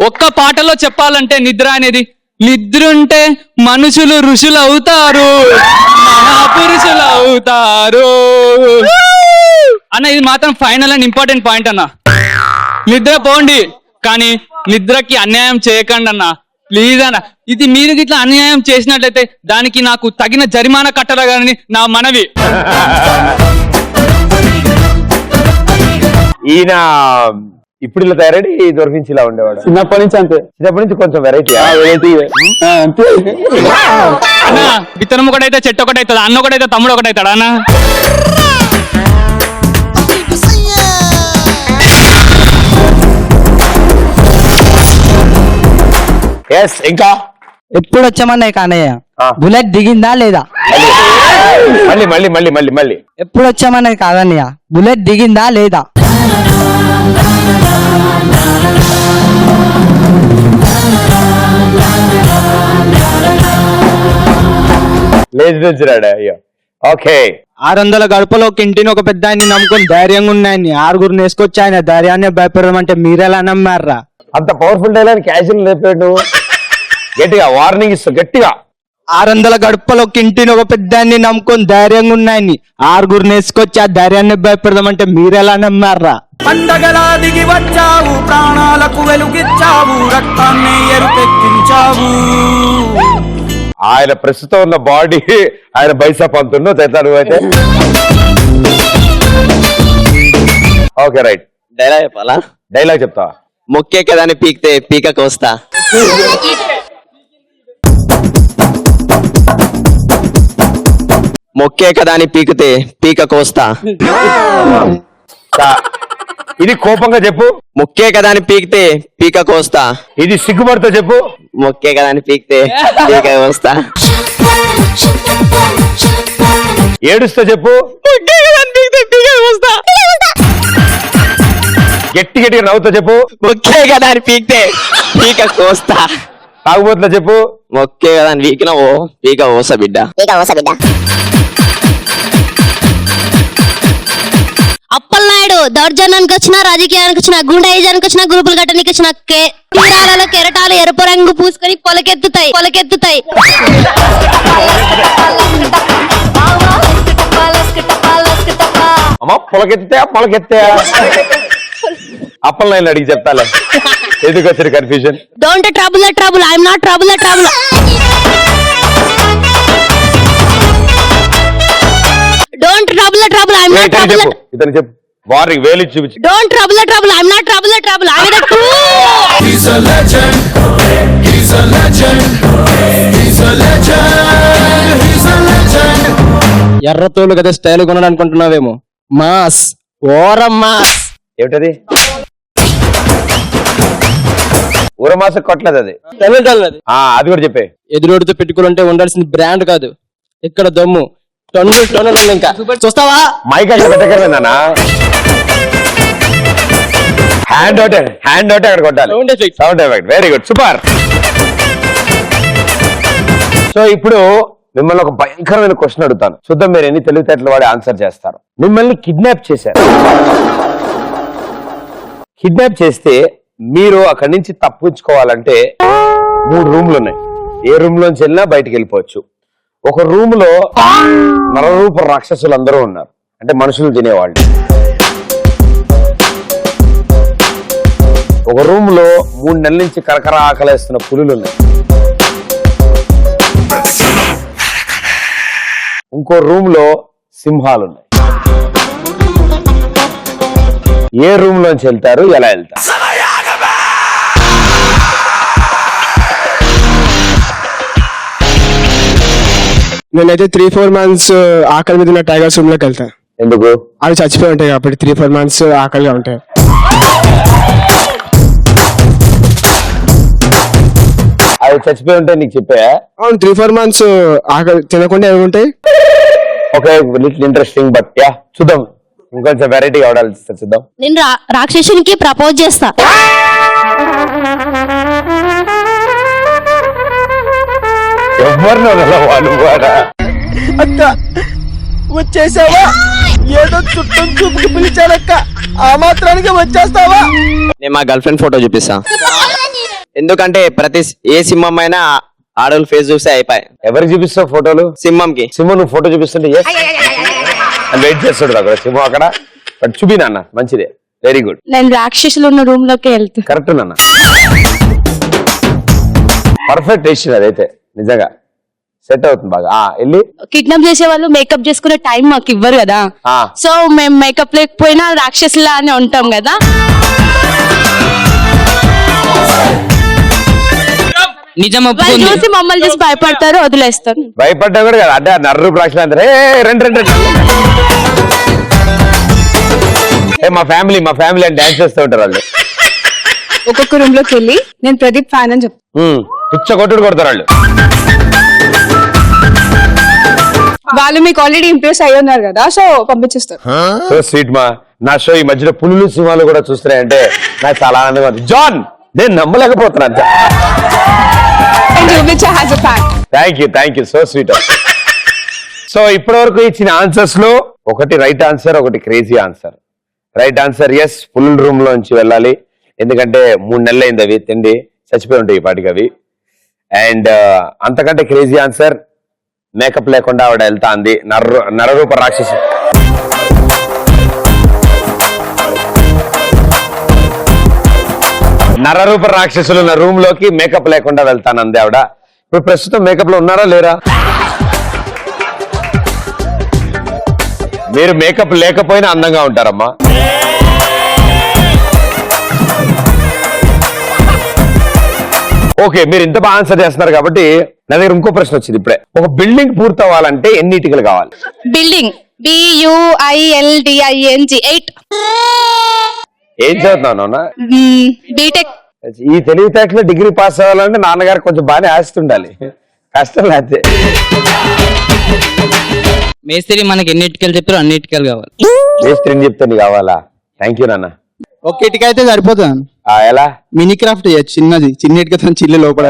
ఒక్క పాటలో చెప్పాలంటే నిద్ర అనేది నిద్రుంటే మనుషులు ఋషులు అవుతారు, మహాపురుషులు అవుతారు అన్న. ఇది మాత్రం ఫైనల్ అండ్ ఇంపార్టెంట్ పాయింట్ అన్న. నిద్ర పోండి కానీ నిద్రకి అన్యాయం చేయకండి అన్న, ప్లీజ్ అన్న. ఇది మీరు ఇట్లా అన్యాయం చేసినట్లయితే దానికి నాకు తగిన జరిమానా కట్టరగాని నా మనవి. ఈయన ఇప్పుడు ఇలా తయారడి దొరికించి ఇలా ఉండేవాడు చిన్నప్పటి నుంచి అంతే. చిన్నప్పటి నుంచి కొంచెం వెరైటీ అంతే. అన్న విత్తనం ఒకటైతే చెట్టు ఒకటైతుంది, అన్న ఒకటైతే తమ్ముడు ఒకటైతాడా అన్న? ఎస్ ఇంకా ఎప్పుడు వచ్చామన్నాయి కానయ్య, బుల్లెట్ దిగిందా లేదా? మళ్ళీ మళ్ళీ మళ్ళీ మళ్ళీ మళ్ళీ ఎప్పుడు వచ్చామన్నాయి కాదన్నయ్య, బుల్లెట్ దిగిందా లేదా? లేచి అయ్యో. ఓకే 600 గడపలో ఒక ఇంటిని ఒక పెద్ద ఆయన్ని నమ్ముకొని ధైర్యంగా ఉన్నాయని 6 వేసుకొచ్చి ఆయన ధైర్యాన్ని భయపడడం అంటే మీరెలా నమ్మారా? అంత పవర్ఫుల్ డైలాగ్ క్యాషువల్ లేపాడు. గట్టిగా వార్నింగ్ ఇస్తా గట్టిగా. 600 గడపలో ఒక ఇంటిని ఒక పెద్ద ఆయన్ని నమ్ముకొని ధైర్యంగా ఉన్నాయని 6 వేసుకొచ్చి ఆ ధైర్యాన్ని భయపడడం అంటే మీరెలా నమ్మారా? పండగలా దిగి వచ్చావు, ప్రాణాలకు వెలుగిచ్చావు, రక్తాన్ని ఎరుపెక్కించావు. ఆయన ప్రస్తుతం ఉన్న బాడీ ఆయన బైసప్ అంతుండో తెతాడు అయితే. Okay right. డైలాగ్ చెప్పాలా? డైలాగ్ చెప్తావా? మొక్కే కదా అని పీకితే పీక కోస్తా. మొక్కే కదా అని పీకితే పీక కోస్తా. ఇది కోపంగా చెప్పు. మొక్కే కదా అని పీకితే పీక కోస్తా. ఇది సిగ్గుపడితే చెప్పు. మొక్కే కదా అని పీకితే పీక కోస్తా. ఏడుస్తే చెప్పు. గట్టి గట్టిగా నవ్వుతా చెప్పు. మొక్కే కదా అని పీకితే పీక కోస్తా. తాగుబోతున్నా చెప్పు. మొక్కే కదా అని పీకినవో పీక కోసా బిడ్డ. అప్పలనాయుడు దౌర్జన్యానికి వచ్చిన, రాజకీయానికి వచ్చిన, గుండాయిజానికి వచ్చిన, గ్రూపులు కట్టడానికి వచ్చిన తీరాలలో కెరటాలు ఎరుపు రంగు పూసుకొని పొలకెత్తుతాయి. అమ్మా పొలకెత్తే అప్పలనాయన అడిగి చెప్తాలే. ఎందుకు వచ్చిన confusion? Don't trouble the trouble, I'm not trouble the trouble. Don't trouble the trouble, I'm not trouble. ఇతను చెప్పు. వార్నింగ్ వేలి చూపించు. Don't trouble the trouble, I'm not trouble the trouble. I will true. He's a legend. He's a legend. He's a legend. He's a legend. ఎర్రతోలు కదా style కొనడం అనుకుంటున్నావేమో. Mass Oram mass. ఏమిటది? ఊరమాస కొట్టలేదు అది. అది కూడా చెప్పే. ఎదురోడితో పెట్టుకోవాలంటే ఉండాల్సింది బ్రాండ్ కాదు, ఇక్కడ దమ్ము. టన్నులు ఉంది. ఇంకా చూస్తావా? మైక్ అక్కడ పెట్టగలనా? హ్యాండ్ అవుట్ అక్కడ కొట్టాలి. Sound effect. Very good, super. So ఇప్పుడు మిమ్మల్ని ఒక భయంకరమైన క్వశ్చన్ అడుగుతాను. చూద్దాం మీరు ఎన్ని తెలివితేటలు వాడి ఆన్సర్ చేస్తారు. మిమ్మల్ని కిడ్నాప్ చేశారు. కిడ్నాప్ చేస్తే మీరు అక్కడి నుంచి తప్పించుకోవాలంటే 3 రూమ్లు ఉన్నాయి. ఏ రూమ్ లోంచి వెళ్ళినా బయటికి వెళ్ళిపోవచ్చు. ఒక రూమ్ లో నరరూప రాక్షసులు అందరూ ఉన్నారు, అంటే మనుషులు తినేవాళ్ళు. ఒక రూమ్ లో 3 నెలల నుంచి కరకర ఆకలేస్తున్న పులులు ఉన్నాయి. ఇంకో రూమ్ లో సింహాలు ఉన్నాయి. ఏ రూమ్ లోంచి వెళ్తారు, ఎలా వెళ్తారు? నేనైతే 3-4 months ఆకలి మీద ఉన్న టైగర్స్ రూమ్ లోకి వెళ్తాను. ఎందుకు? అవి చచ్చిపోయి ఉంటాయి కాబట్టి 3-4 months ఆకలిగా ఉంటాయి. అవి చచ్చిపోయి ఉంటాయి నీకు చెప్పా? అవును, 3-4 months ఆకలి తినకుండా ఏమి ఉంటాయి. Okay, little interesting. But yeah, చూద్దాం ఇంకొంచెం వెరైటీ అవడాలి. చూద్దాం. నేను రాక్షసునికి ప్రపోజ్ చేస్తా. ఎవరినో వాళ్ళు అక్క వచ్చేసావా? ఏదో చుట్టం చూపుకి పిలిచానక్క, ఆ మాత్రానికి వచ్చేస్తావా? నేను మా గర్ల్ ఫ్రెండ్ ఫోటో చూపిస్తా. ఎందుకంటే ఏ సింహం అయినా ఆడవాళ్ళ ఫేస్ చూస్తే అయిపోయి. ఎవరికి చూపిస్తావు ఫోటోలు? సింహంకి. సింహం నువ్వు ఫోటో చూపిస్తుంటే వెయిట్ చేస్తాడు అక్కడ సింహం అక్కడ. బట్ చూపి నాన్న, మంచిదే, వెరీ గుడ్. నేను రాక్షసులు ఉన్న రూమ్ లోకి వెళ్తాను. కరెక్ట్ నాన్న, పర్ఫెక్ట్ డెసిషన్ అదైతే, నిజంగా సెట్ అవుతుంది బాగా. వెళ్ళి కిడ్నాప్ చేసే వాళ్ళు మేకప్ చేసుకునే టైం మాకు ఇవ్వరు కదా, సో మేము మేకప్ లేకపోయినా రాక్షసులా అని ఉంటాం కదా. నిజం వాళ్ళు చూసి మమ్మల్ని చూసి భయపడతారు, వదిలేస్తారు. భయపడ్డా కూడా కదా, అంటే నర్రు రాక్షసులు అందరూ రెండు రెండు మా ఫ్యామిలీ అని డాన్స్ చేస్తూ ఉంటారు వాళ్ళు. ఒక్కొక్క రూమ్ లోకి వెళ్ళి నేను ప్రదీప్ ఫ్యాన్ అని చెప్తాను. పిచ్చ కొట్టుడు కొడతారు వాళ్ళు. వాళ్ళు మీకు ఆల్రెడీ ఇంప్రెస్ అయ్యి ఉన్నారు కదా, సో పంపించేస్తారు. సో స్వీట్ మా, నా షో ఈ మధ్యలో పులులు సినిమాలు కూడా చూస్తున్నాయంటే నాకు చాలా ఆనందంగా ఉంది. జాన్, నేను నమ్మలేకపోతున్నాను. Thank you, so sweet. So ఇప్పటి వరకు ఇచ్చిన ఆన్సర్స్ లో ఒకటి రైట్ ఆన్సర్, ఒకటి crazy answer. Right answer yes, పుల్ రూమ్ లోంచి వెళ్ళాలి, ఎందుకంటే 3 నెలలు అయింది అవి తిండి, చచ్చిపోయి ఉంటాయి ఈ పాటికి అవి. అండ్ అంతకంటే క్రేజీ ఆన్సర్, మేకప్ లేకుండా ఆవిడ వెళ్తా అంది, నరరూప రాక్షసి. నరరూప రాక్షసులు ఉన్న రూమ్ లోకి మేకప్ లేకుండా వెళ్తానంది ఆవిడ. ఇప్పుడు ప్రస్తుతం మేకప్ లో ఉన్నారా లేరా? మీరు మేకప్ లేకపోయినా అందంగా ఉంటారమ్మా. ఓకే, మీరు ఇంత బాగా ఆన్సర్ చేస్తున్నారు కాబట్టి నా దగ్గర ఇంకో ప్రశ్న వచ్చింది ఇప్పుడే. ఒక బిల్డింగ్ పూర్తి అవ్వాలంటే ఎన్ని ఇటుకలు కావాలి? Building BUILDING 8. ఏం చదువుతున్నావు? బీటెక్. ఈ తెలివితేటలో డిగ్రీ పాస్ అవ్వాలంటే నాన్నగారు కొంచెం బాగానే ఆస్తుండాలి, కష్టం లేకపోతే. మేస్త్రి మనకి ఎన్ని ఇటుకలు చెప్పారు అన్ని ఇటుకలు కావాలి. మేస్త్రిని చెప్తే నీకు కావాలా? థ్యాంక్ యూ నాన్న. ఒక ఇటుక అయితే సరిపోతుంది. ఎలా? మినీ క్రాఫ్ట్ చేయొచ్చు, చిన్న ఇటుకతో చిల్లు లోపల.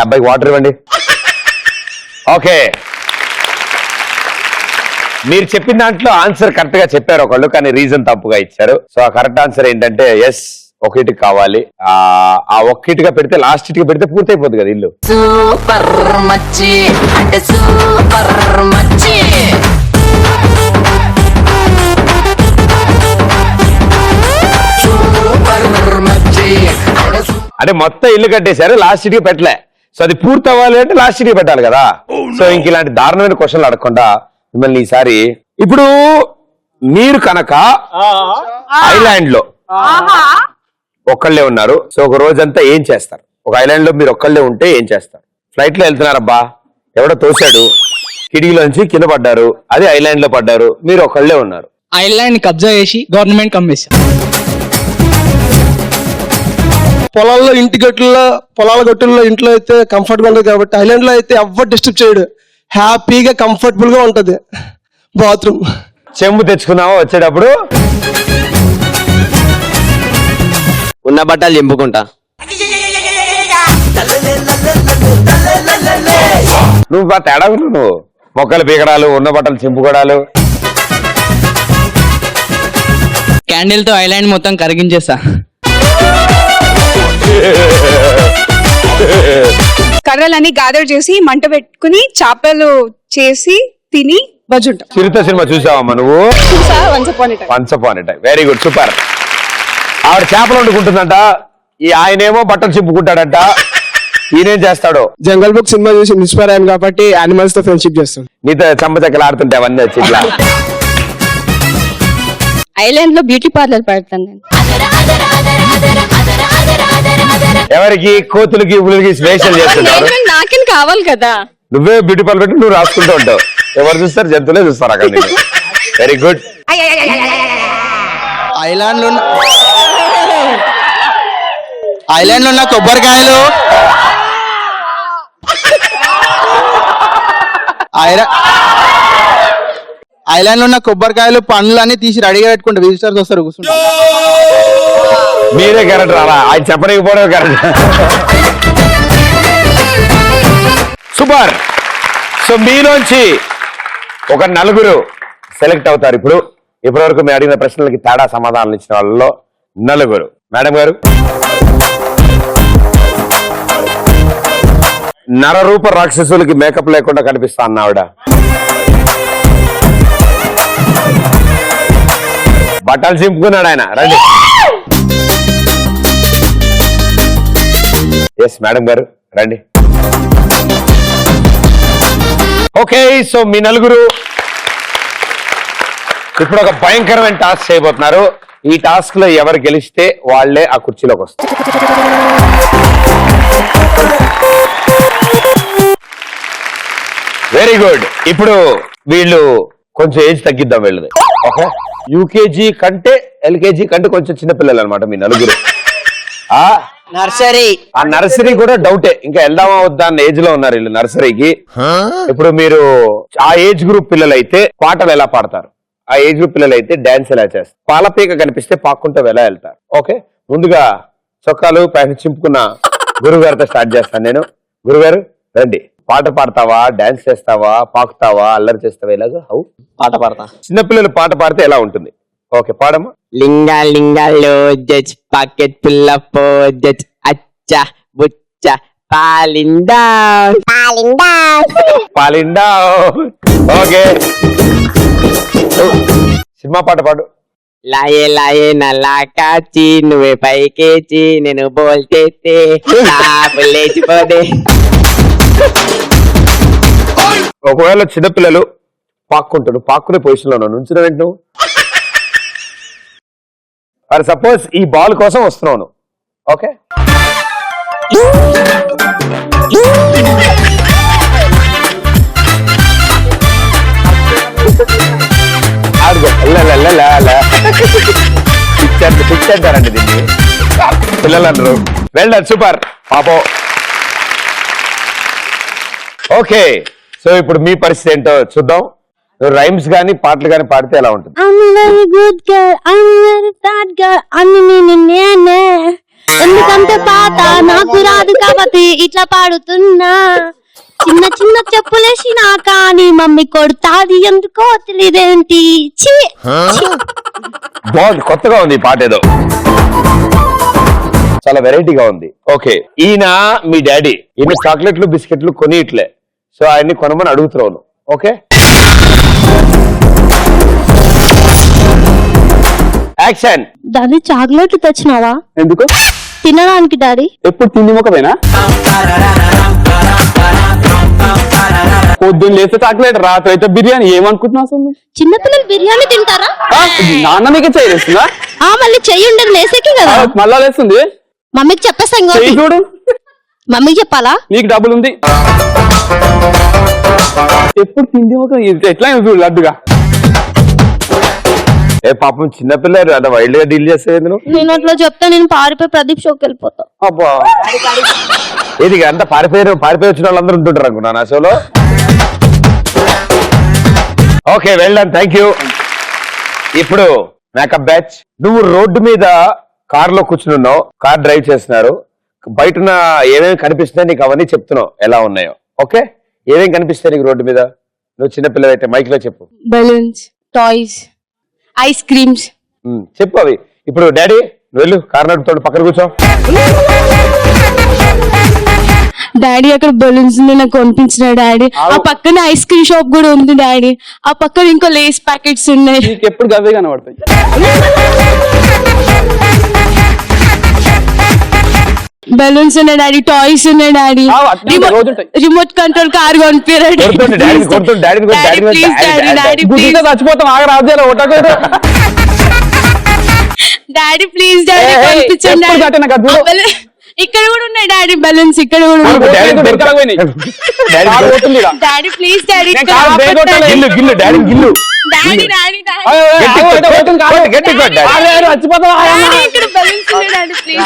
అబ్బాయికి వాటర్ ఇవ్వండి. ఓకే, మీరు చెప్పిన దాంట్లో ఆన్సర్ కరెక్ట్ గా చెప్పారు ఒకళ్ళు, కానీ రీజన్ తప్పుగా ఇచ్చారు. సో ఆ కరెక్ట్ ఆన్సర్ ఏంటంటే ఎస్, ఒకటికి కావాలి. ఆ ఒక్కటిగా పెడితే, లాస్ట్ ఇటుగా పెడితే పూర్తి అయిపోతుంది కదా ఇల్లు. సూపర్ మచ్చి అంటే సూపర్ మచ్చి. అంటే మొత్తం ఇల్లు కట్టేశారు, లాస్ట్ ఇటుగా పెట్టలే. సో అది పూర్తి అవ్వాలి అంటే లాస్ట్ ఇటుగా పెట్టాలి కదా. సో ఇంక ఇలాంటి దారుణమైన క్వశ్చన్లు అడగకుండా మిమ్మల్ని ఈసారి, ఇప్పుడు మీరు కనుక ఐలాండ్ లో ఒక్కళ్ళే ఉన్నారు, సో ఒక రోజంతా ఏం చేస్తారు? ఒక ఐలాండ్ లో మీరు ఒక్కళ్ళే ఉంటే ఏం చేస్తారు? ఫ్లైట్ లో వెళ్తున్నారబ్బా, ఎవడో తోశాడు, కిటికీలోంచి కింద పడ్డారు, అదే ఐలాండ్ లో పడ్డారు, మీరు ఒక్కళ్ళే ఉన్నారు. ఐలాండ్ కబ్జా చేసి గవర్నమెంట్ కమ్మేశారు. పొలాల గట్టుల్లో ఇంట్లో అయితే కంఫర్టబుల్ ఉంటుంది కాబట్టి, ఐలాండ్ లో అయితే ఎవ్వరు డిస్టర్బ్ చేయడు, హ్యాపీగా కంఫర్టబుల్ గా ఉంటది. బాత్రూమ్ చెంబు తెచ్చుకున్నావా వచ్చేటప్పుడు? ఉన్న బట్టలు చింపుకుంటా. నువ్వు బా తేడా నువ్వు మొక్కలు పీకడాలు, ఉన్న బట్టలు చింపుకోవడాలు. క్యాండిల్ తో ఐలాండ్ మొత్తం కరిగించేస్తా. కర్రలన్నీ గ్యాదర్ చేసి మంట పెట్టుకుని చేపలు చేసి తిని బజుంటాం. చిరుత సినిమా చూసావమ్మా నువ్వు? Once upon a time. Very good, super. ఆవిడ చేపలు వండుకుంటుందంట, ఈ ఆయనేమో బట్టలు చింపుకుంటాడంట, ఈయనేం చేస్తాడు? జంగల్ బుక్ సినిమా చూసి ఇన్స్పైర్ అయ్యాను కాబట్టి యానిమల్స్ తో ఫ్రెండ్షిప్ చేస్తాడు. నీతో చంపచక్కలు ఆడుతుంటే అవన్నీ వచ్చి ఇట్లా. ఐలాండ్ లో బ్యూటీ పార్లర్ పెడతాను నేను. ఎవరికి? కోతులకి, ఉలులకి స్పెషల్ చేస్తుంటారు. నాకేం కావాలి కదా. నువ్వే బ్యూటీ పార్లర్ పెట్టి నువ్వు రాసుకుంటూ ఉంటావు. ఎవరు చూస్తారు? జంతువులే చూస్తారు అక్కడ. Very good. ఐలాండ్ లో ఉన్న కొబ్బరికాయలు, ఐలాండ్ లో ఉన్న కొబ్బరికాయలు పండ్లు అన్ని తీసి రెడీగా పెట్టుకుంటా, విజిటర్స్ వస్తారు కూర్చుంటారు. మీరే కరెక్ట్ రారా, ఆయన చెప్పలేకపోవడం కరెక్ట్. సూపర్. సో మీలోంచి ఒక 4 సెలెక్ట్ అవుతారు. ఇప్పటి వరకు మేము అడిగిన ప్రశ్నలకి తేడా సమాధానాలు ఇచ్చిన వాళ్ళలో 4. మేడం గారు, నరరూప రాక్షసులకి మేకప్ లేకుండా కనిపిస్తా అన్న ఆవిడ బట్టలు చింపుకున్నాడు ఆయన. రండి. ఎస్ మేడం గారు రండి. ఓకే, సో మీ నలుగురు ఇప్పుడు ఒక భయంకరమైన టాస్క్ చేయబోతున్నారు. ఈ టాస్క్ లో ఎవరు గెలిస్తే వాళ్లే ఆ కుర్చీలోకి వస్తారు. Very good. ఇప్పుడు వీళ్ళు కొంచెం ఏజ్ తగ్గిద్దాం వీళ్ళది. ఓకే, యూకేజీ కంటే ఎల్కేజీ కంటే కొంచెం చిన్న పిల్లలు అనమాట మీ నలుగురు. ఆ నర్సరీ కూడా డౌటే, ఇంకా వెళ్దామా వద్దా అన్న ఏజ్ లో ఉన్నారు వీళ్ళు నర్సరీకి. ఇప్పుడు మీరు ఆ ఏజ్ గ్రూప్ పిల్లలు అయితే పాటలు ఎలా పాడతారు, ఆ ఏజ్ గ్రూప్ పిల్లలు అయితే డాన్స్ ఎలా చేస్తారు, పాలపీక కనిపిస్తే పాక్కుంటూ ఎలా వెళ్తారు. ఓకే, ముందుగా చొక్కాలు పైన చింపుకున్న గురుగారితో స్టార్ట్ చేస్తాను నేను. గురుగారు రండి. పాట పాడతావా, డాన్స్ చేస్తావా, పాకుతావా, అల్లరి చేస్తావా, ఇలాగా హౌ? పాట పాడతా. చిన్నపిల్లలు పాట పాడితే ఎలా ఉంటుంది? ఓకే, పాడమ్మా. లింగా లింగాలో జజ్ పాకెట్ పుల్ల పో జజ్ అచ్చ బుచ్చ పాలిందా పాలిండా. ఓకే, సినిమా పాట పాడు. లాయే లాయే నల్లా కాచి నువ్వే పైకేచి నేను బోల్తే లేచిపోదే. ఒకవేళ చిన్నపిల్లలు పాక్కుంటాడు, పాక్కునే పొజిషన్ లో ఉన్నావు, నుంచిన వెంటనే మరి సపోజ్ ఈ బాల్ కోసం వస్తున్నావు నువ్వు. ఓకే, పిచ్ అంటారండి దీన్ని పిల్లలు అందరూ. వెళ్ళండి, సూపర్ పాపో. ఓకే, సో ఇప్పుడు మీ పరిస్థితి ఏంటో చూద్దాం. రైమ్స్ గానీ పాటలు గానీ పాడితే ఎలా ఉంటుంది? ఎందుకంటే పాట నాకు రాదు కాబట్టి ఇట్లా పాడుతున్నా. చిన్న చిన్న చెప్పులేసినా కానీ మమ్మీ కొడతాది ఎందుకో తెలియదేంటి. బాగుంది, కొత్తగా ఉంది ఈ పాట, ఏదో చాలా వెరైటీగా ఉంది. ఓకే, ఈయన మీ డాడీ, ఈయన చాక్లెట్లు బిస్కెట్లు కొనియట్లే, సో ఆయన్ని కొనమని అడుగుతున్నాను. Okay, action. డాడీ చాక్లెట్లు తెచ్చినావా? ఎందుకు? తినడానికి డాడీ. ఎప్పుడు తిండి ముఖమేనా? పొద్దున్న లేస్తే చాక్లెట్, రాత్రి అయితే బిర్యానీ. ఏమనుకుంటున్నావు అసలు? చిన్నపిల్లలు బిర్యానీ తింటారా? నాన్న మీకే చేస్తుందా? మళ్ళీ చెయ్యి ఉండదు లేసేకి కదా. మళ్ళా లేస్తుంది. మమ్మీకి చెప్పేస్తాం చూడు, మమ్మీకి చెప్పాలా? నీకు డబ్బులు ఉంది. ఎప్పుడు తిండి ముఖం ఎట్లా చూడు లడ్డుగా. ఏ పాపం చిన్నపిల్లలు అంత వైల్డ్ గా డీల్ చేసేది నువ్వు. నేను అట్లా చెప్తే నేను పారిపోయి ప్రదీప్ షోకి వెళ్ళిపోతా. అబ్బా, ఇది అంత పారిపోయి వచ్చిన వాళ్ళందరూ ఉంటుంటారు అనుకున్నాను ఆ షోలో. ఓకే, వెళ్ళాను, థ్యాంక్ యూ. ఇప్పుడు మేకప్ బ్యాచ్. నువ్వు రోడ్డు మీద కార్ లో కూర్చున్నావు, కార్ డ్రైవ్ చేస్తున్నారు, బయట ఏమేమి కనిపిస్తున్నాయి నీకు అవన్నీ చెప్తున్నావు ఎలా ఉన్నాయో. ఓకే, ఏమేమి కనిపిస్తాయి నీకు రోడ్డు మీద? నువ్వు చిన్నపిల్లలు అయితే మైక్ లో చెప్పు. Balloons, toys, ice creams. చెప్పు అవి. ఇప్పుడు డాడీ నువ్వు వెళ్ళు, కార్ నడుపుతాడు, పక్కన కూర్చో. డాడీ అక్కడ బలూన్స్ నాకు కొనిపించిన డాడీ. ఆ పక్కన ఐస్ క్రీమ్ షాప్ కూడా ఉంది డాడీ. ఆ పక్కన ఇంకో లేస్ ప్యాకెట్స్ ఉన్నాయి. ఎప్పుడు గవ్వే కనబడతాయి. బలూన్స్ ఉన్నాయి డాడీ, టాయ్స్ ఉన్నాయి డాడీ, రిమోట్ కంట్రోల్ కార్ కొనిపించారు చచ్చిపోతాం. ఆగ రాజ్యాలు ఒకటో డాడీ ప్లీజ్ డాడీ కొనిపించండి. ఇక్కడ కూడా ఉన్నాయి డాడీ బలూన్స్, ఇక్కడ కూడా డాడీ ప్లీజ్ డాడీ గిల్లు గిల్లు డాడీ గిల్లు డాడీ డాడీ ఇక్కడ బలూన్స్ ఉన్నాయి డాడీ ప్లీజ్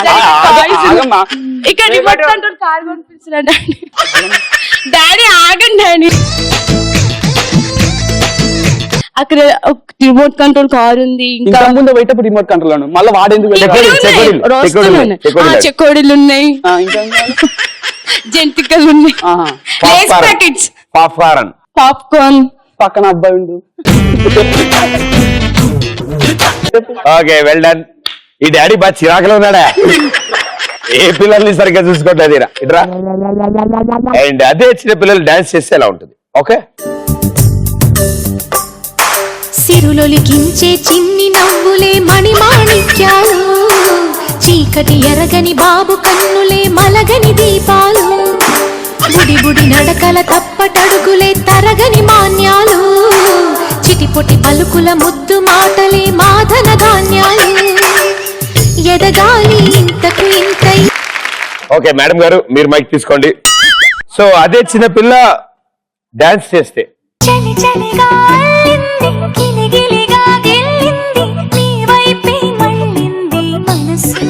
ఇక్కడ రిమోట్ కంట్రోల్ కార్ కొనిపించిన డాడీ. డాడీ ఆగండి డాడీ, అక్కడ రిమోట్ కంట్రోల్ కార్ ఉంది. ఇంకా ముందు పోయేటప్పుడు రిమోట్ కంట్రోల్ మళ్ళీ వాడేందుకు? చెకోడీలు ఉన్నాయి, జంతికలు ఉన్నాయి, ప్యాకెట్స్, పాప్కార్న్. పక్కన అబ్బాయి ఉండు. Okay, well done. ఈ డాడీ బాగా చిరాకులో ఉన్నాడా? ఏ పిల్లల్ని సరిగ్గా చూసుకోవట్లేదు ఇట్రా. అండ్ అదే చిన్న పిల్లలు డాన్స్ చేస్తే ఎలా ఉంటుంది? ఓకే, సిరులొలికించే చిన్ని నవ్వులే మణిమాణిక్యాలు, చీకటి ఎరగని బాబు కన్నులే మలగని దీపాలు, బుడి బుడి నడకల తప్పటడుగులే తరగని మాన్యాలు, చిటిపొటి పలుకుల ముద్దు మాటలే మాధన ధాన్యాలు, ఎదగాలి ఇంతకు ఇంత. ఓకే మేడం గారు, మీరు మైక్ తీసుకోండి. సో అదే చిన్న పిల్ల డాన్స్ చేస్తే చలి చలిగా అల్లింది, గిలిగిలిగా గిల్లింది, నీ వైపే మళ్ళింది మనసు,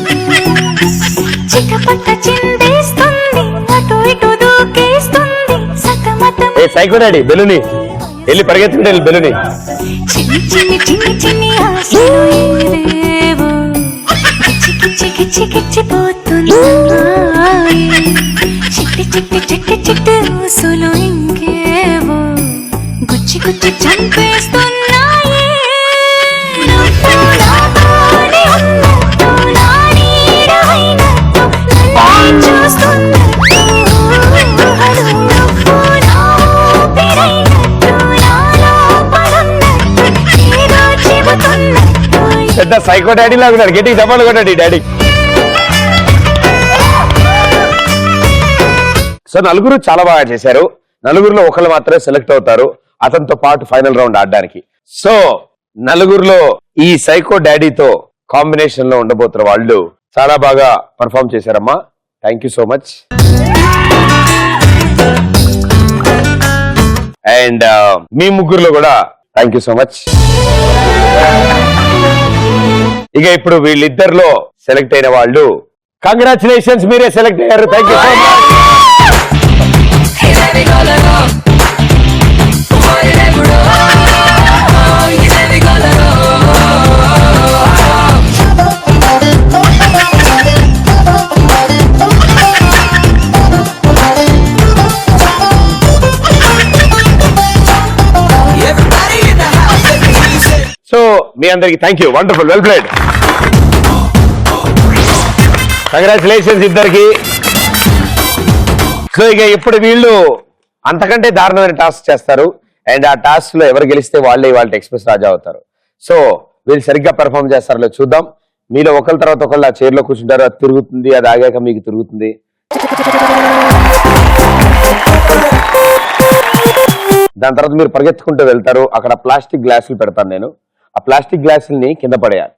చిటపట చిందేస్తుంది, అటు ఇటు దూకేస్తుంది, సతమతం. ఏ సైకో డాడీ బెలూని వెళ్ళి పరిగెత్తుకుంటే వెళ్ళి బెలూని. చిన్ని చిన్ని చిన్ని చిన్ని ఆశలు ఏవేవో గిచ్చి గిచ్చి గిచ్చిపోతున్నాయి, చిట్టి చిట్టి చిట్టి చిట్టి ఊసులు ఇంకేవో గుచ్చి గుచ్చి చంపేస్తున్నాయి. నువ్వు నాతోనే ఉన్నట్టు, నా నీడ అయినట్టు, నన్నే చూస్తున్నట్టు, నువ్వు నా ఊపిరైనట్టు, నా లోపలున్నట్టు, ఏదో చెబుతున్నట్టు. పెద్ద సైకో డాడీ లాగా ఉన్నాడు. గట్టిగా దెబ్బలు కొట్టాడు ఈ డాడీ. సో నలుగురు చాలా బాగా చేశారు. నలుగురులో ఒకళ్ళు మాత్రమే సెలెక్ట్ అవుతారు అతనితో పాటు ఫైనల్ రౌండ్ ఆడడానికి. సో నలుగురులో ఈ సైకో డాడీతో కాంబినేషన్ లో ఉండబోతున్న వాళ్ళు చాలా బాగా పర్ఫామ్ చేశారమ్మా. Thank you so much. And మీ ముగ్గురులో కూడా థ్యాంక్ యూ సో మచ్. ఇక ఇప్పుడు వీళ్ళిద్దరిలో సెలెక్ట్ అయిన వాళ్ళు కంగ్రాచులేషన్స్, మీరే సెలెక్ట్ అయ్యారు. Thank you so much. So మీ అందరికి thank you. Wonderful, well played. Congratulations ఇద్దరికి. సో ఇక ఇప్పుడు వీళ్ళు అంతకంటే దారుణమైన టాస్క్ చేస్తారు. అండ్ ఆ టాస్క్ లో ఎవరు గెలిస్తే వాళ్ళే వాళ్ళ ఎక్స్ప్రెస్ రాజా అవుతారు. సో వీళ్ళు సరిగ్గా పెర్ఫార్మ్ చేస్తారో చూద్దాం. మీలో ఒకళ్ళ తర్వాత ఒకళ్ళు ఆ చైర్లో కూర్చుంటారు. అది తిరుగుతుంది, అది ఆగాక మీకు తిరుగుతుంది. దాని తర్వాత మీరు పరిగెత్తుకుంటూ వెళ్తారు. అక్కడ ప్లాస్టిక్ గ్లాసులు పెడతాను నేను. ఆ ప్లాస్టిక్ గ్లాసుల్ని కింద పడేయాలి.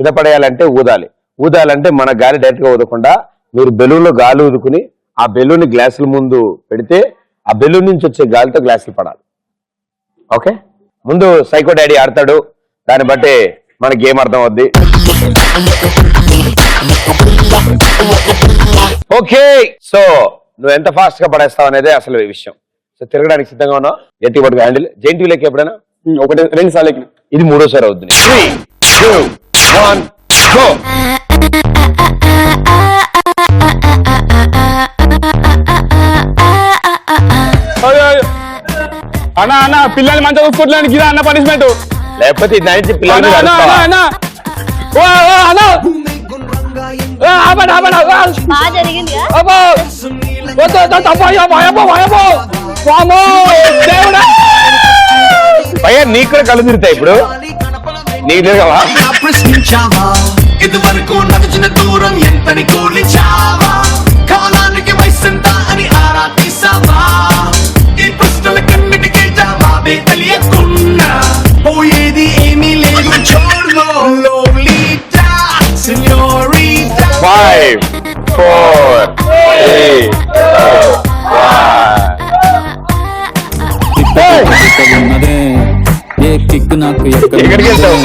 కింద పడేయాలంటే ఊదాలి. ఊదాలంటే మన గాలి డైరెక్ట్ గా ఊదకుండా మీరు బెలూన్లో గాలి ఊదుకుని ఆ బెలూన్ గ్లాసుల ముందు పెడితే ఆ బెలూన్ నుంచి వచ్చే గాలితో గ్లాసులు పడాలి. ఓకే, ముందు సైకో డాడీ ఆడతాడు. దాన్ని బట్టి మన గేమ్ అర్థం అవుద్ది. ఓకే, సో నువ్వు ఎంత ఫాస్ట్ గా పడేస్తావు అనేది అసలు విషయం. సో తిరగడానికి సిద్ధంగా ఉన్నావు. గట్టి పట్టుకు హ్యాండిల్. జెయింట్ వీలకి ఎప్పుడైనా ఒకటి 2 సార్లు ఇది 3వ సారి అవుతుంది. 3, 2, 1 go. అన్నా అన్న పిల్లల్ని మంచిగా చూసుకోవట్లేదు గిరా అన్న పనిష్మెంట్. లేకపోతే ఇది పిల్లలు బాగా జరిగింది భయ్యా నీకు కూడా కళ్ళు తిరుగుతాయి ఇప్పుడు. నీకు తిరగవా? ప్రశ్నించావా ఇదివరకు నడిచిన దూరం ఎంతని కూలిచావా, కాలానికి వయసెంత అని ఆరా తీసావా, ఈ ప్రశ్నల కన్నిటికీ జవాబే తెలియకున్నా పోయేది ఏమీ లేదు. చోర్లో లోలీటా సెన్యోరిటా. 5, 4, 3, 2, 1. ఎక్కడికి వెళ్తావు?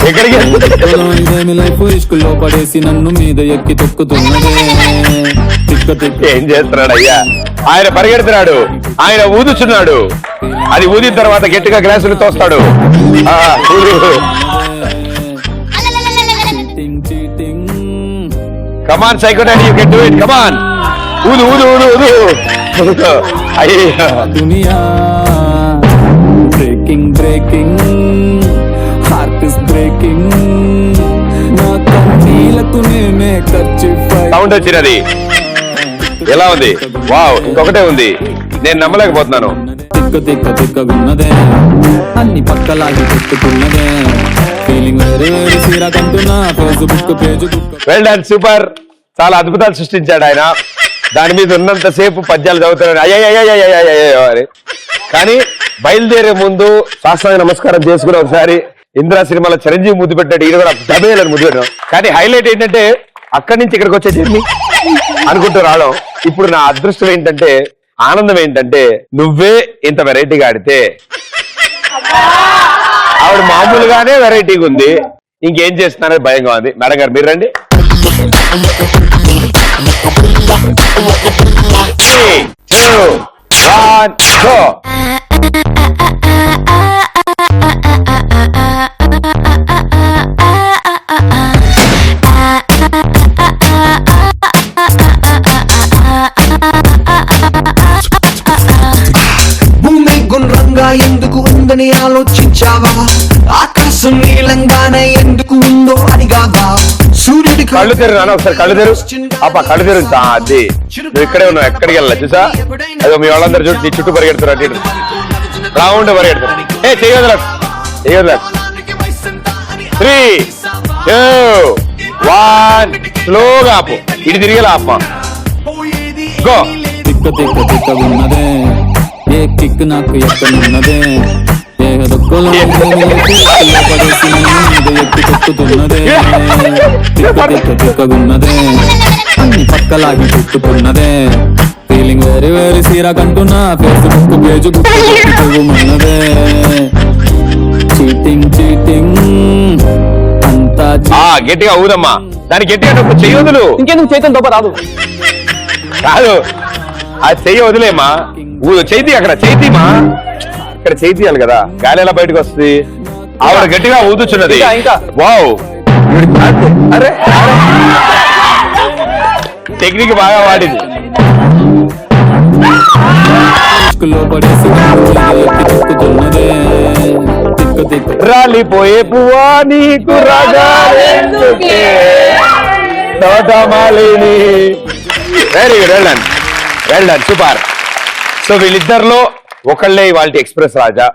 ఎక్కడికి ఇష్కుల్లో పడేసి నన్ను మీద ఎక్కి తొక్కుతున్నదే. ఏం చేస్తున్నాడు అయ్యా? ఆయన పరిగెడుతున్నాడు, ఆయన ఊదుచున్నాడు. అది ఊదిన తర్వాత గట్టిగా గ్లాసులు తోస్తాడు. Come on psycho daddy, you can do it. Come on, ఊదు ఊదు ఊదు ఊదు. అయ్యా దునియా breaking breaking heart is breaking నా కన్నీలకు నేనే ఖర్చిఫై. సౌండ్ వచ్చినది ఎలా ఉంది? వావ్, ఇంకొకటే ఉంది, నేను నమ్మలేకపోతున్నాను. తిక్క తిక్క తిక్కగున్నదే అన్ని పక్కలాగి పెట్టుకున్నదే ఫీలింగ్ వేరే వేరే సీరా కంటున్నా Facebook page well done, super. చాలా అద్భుతాలు సృష్టించాడు ఆయన. దాని మీద ఉన్నంత సేపు పద్యాలు చదువుతున్నాడు అయ్యో అని. కానీ బయలుదేరే ముందు సాష్టాంగ నమస్కారం చేసుకుని ఒకసారి ఇందిరా సినిమాలో చిరంజీవి ముద్దు పెట్టాడు, ఈయన కూడా డబేలని ముద్దు పెట్టాడు. కానీ హైలైట్ ఏంటంటే అక్కడి నుంచి ఇక్కడికి వచ్చే జర్నీ అనుకుంటూ రావడం. ఇప్పుడు నా అదృష్టం ఏంటంటే, ఆనందం ఏంటంటే, నువ్వే ఇంత వెరైటీగా ఆడితే ఆవిడ మామూలుగానే వెరైటీగా ఉంది, ఇంకేం చేస్తున్నారని భయంగా ఉంది. మేడం గారు మీరు రండి. 3, 2, 1, go. భూమి గుండ్రంగా ఎందుకు ఉందని ఆలోచించావా? ఆకాశం నీలంగానే ఎందుకు ఉందో అడిగావా? సూర్యుడి కళ్ళు తెరు నాన్న, ఒకసారి కళ్ళు తెరు. అప్ప కళ్ళు తెరు. అది నువ్వు ఇక్కడే ఉన్నావు, ఎక్కడికి వెళ్ళాలి చూసా? అదో మీ వాళ్ళందరూ నీ చుట్టూ పరిగెడుతున్నారు, రౌండ్ పరిగెడుతున్నారు. చేయదు 3, 2, 1 స్లోగా ఆపు, ఇటు తిరిగేలా ఆపమా. గో. తిక్క తిక్క తిక్కగున్నదే ఏ కిక్ నాకు ఎక్కడున్నదే ఎత్తుకొస్తున్నదే తిక్క తిక్క తిక్కగున్నదే అన్ని పక్కలాగి చుట్టుకున్నదే ఫీలింగ్ వేరే వేరే సీరా కంటున్నా ఫేస్బుక్ పేజ్ ఉన్నదే చీటింగ్ చీటింగ్ అంతా గట్టిగా ఊదమ్మా, దానికి గట్టిగా చెయ్యొదులు. ఇంకెందుకు చైతన్ దొబ్బ రాదు కాదు, అది చెయ్యి వదిలేమా, చేతి అక్కడ చేతిమా, ఇక్కడ చేతియాలి కదా, గాలి ఎలా బయటకు వస్తుంది? ఆవిడ గట్టిగా ఊదుచున్నది. వావ్, అరే టెక్నిక్ బాగా వాడింది. రాలిపోయే పువ్వా నీకు రాగాలెందుకే తోటమాలిని. Very good, well done, super. So వీళ్ళిద్దరిలో ఒకళ్ళే ఇవాళ ఎక్స్ప్రెస్ రాజా,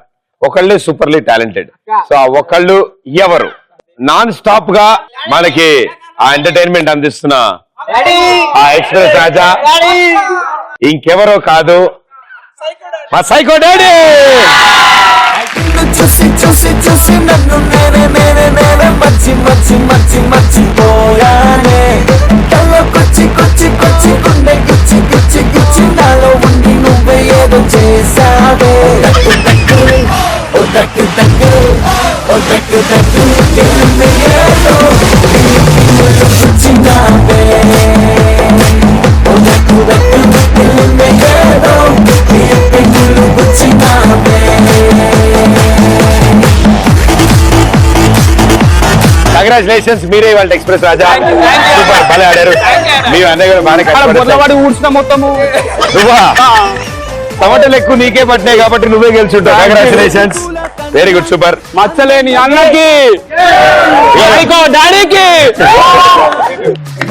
ఒకళ్ళే సూపర్లీ టాలెంటెడ్. సో ఆ ఒకళ్ళు ఎవరు? నాన్ స్టాప్ గా మనకి ఆ ఎంటర్టైన్మెంట్ అందిస్తున్న ఆ ఎక్స్ప్రెస్ రాజా ఇంకెవరో కాదు, మా సైకో డాడీ. చూసి చూసి చూసి నన్ను నేనే మచ్చి మచ్చి మచ్చి మర్చిపోయానే కళ్ళకొచ్చి కొచ్చి కొచ్చి గుండె గుచ్చి గుచ్చి గుచ్చి నాలో ఉండి నువ్వే ఏదో చేసావే ఓ దక్కు దక్కు ఓ దక్కు దక్కు ఏదో గుచ్చినావే ఓ దక్కు దక్కు ఏదో గుచ్చినావే. కంగ్రాచులేషన్స్, మీరే ఇవాళ ఎక్స్ప్రెస్ రాజా, సూపర్, భలే ఆడారు. మీ అన్నయ్య కూడా బాగానే ఊడ్చిన మొత్తము నువ్వా? టమాటాలు ఎక్కువ నీకే పట్టినాయి కాబట్టి నువ్వే గెలుచుంటావు. Congratulations, very good, super. మచ్చలేని అన్నకి డాడీకి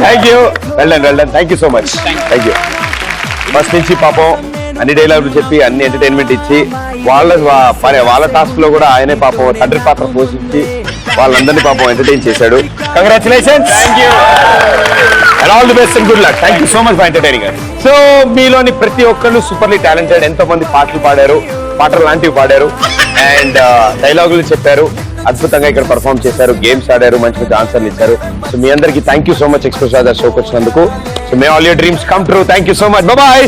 thank you, well done, thank you so much, thank you. First నుంచి పాపం అన్ని డైలాగులు చెప్పి అన్ని ఎంటర్టైన్మెంట్ ఇచ్చి వాళ్ళ టాస్క్ లో కూడా ఆయనే పాపం తండ్రి పాత్ర పోషించి వాళ్ళందరినీ పాపం ఎంటర్టైన్ చేశాడు. Congratulations, thank you, and all the best and good luck. Thank you so much for entertaining. So మీలోని ప్రతి ఒక్కళ్ళు సూపర్లీ టాలెంటెడ్. ఎంతో మంది పాటలు పాడారు, పాటలు లాంటివి పాడారు, అండ్ డైలాగులు చెప్పారు, అద్భుతంగా ఇక్కడ పర్ఫార్మ్ చేశారు, గేమ్స్ ఆడారు, మంచి మంచి ఆన్సర్లు ఇచ్చారు. సో మీ అందరికీ thank you so much express Raja షోకి వచ్చినందుకు. So may all your dreams come true. Thank you so much, bye.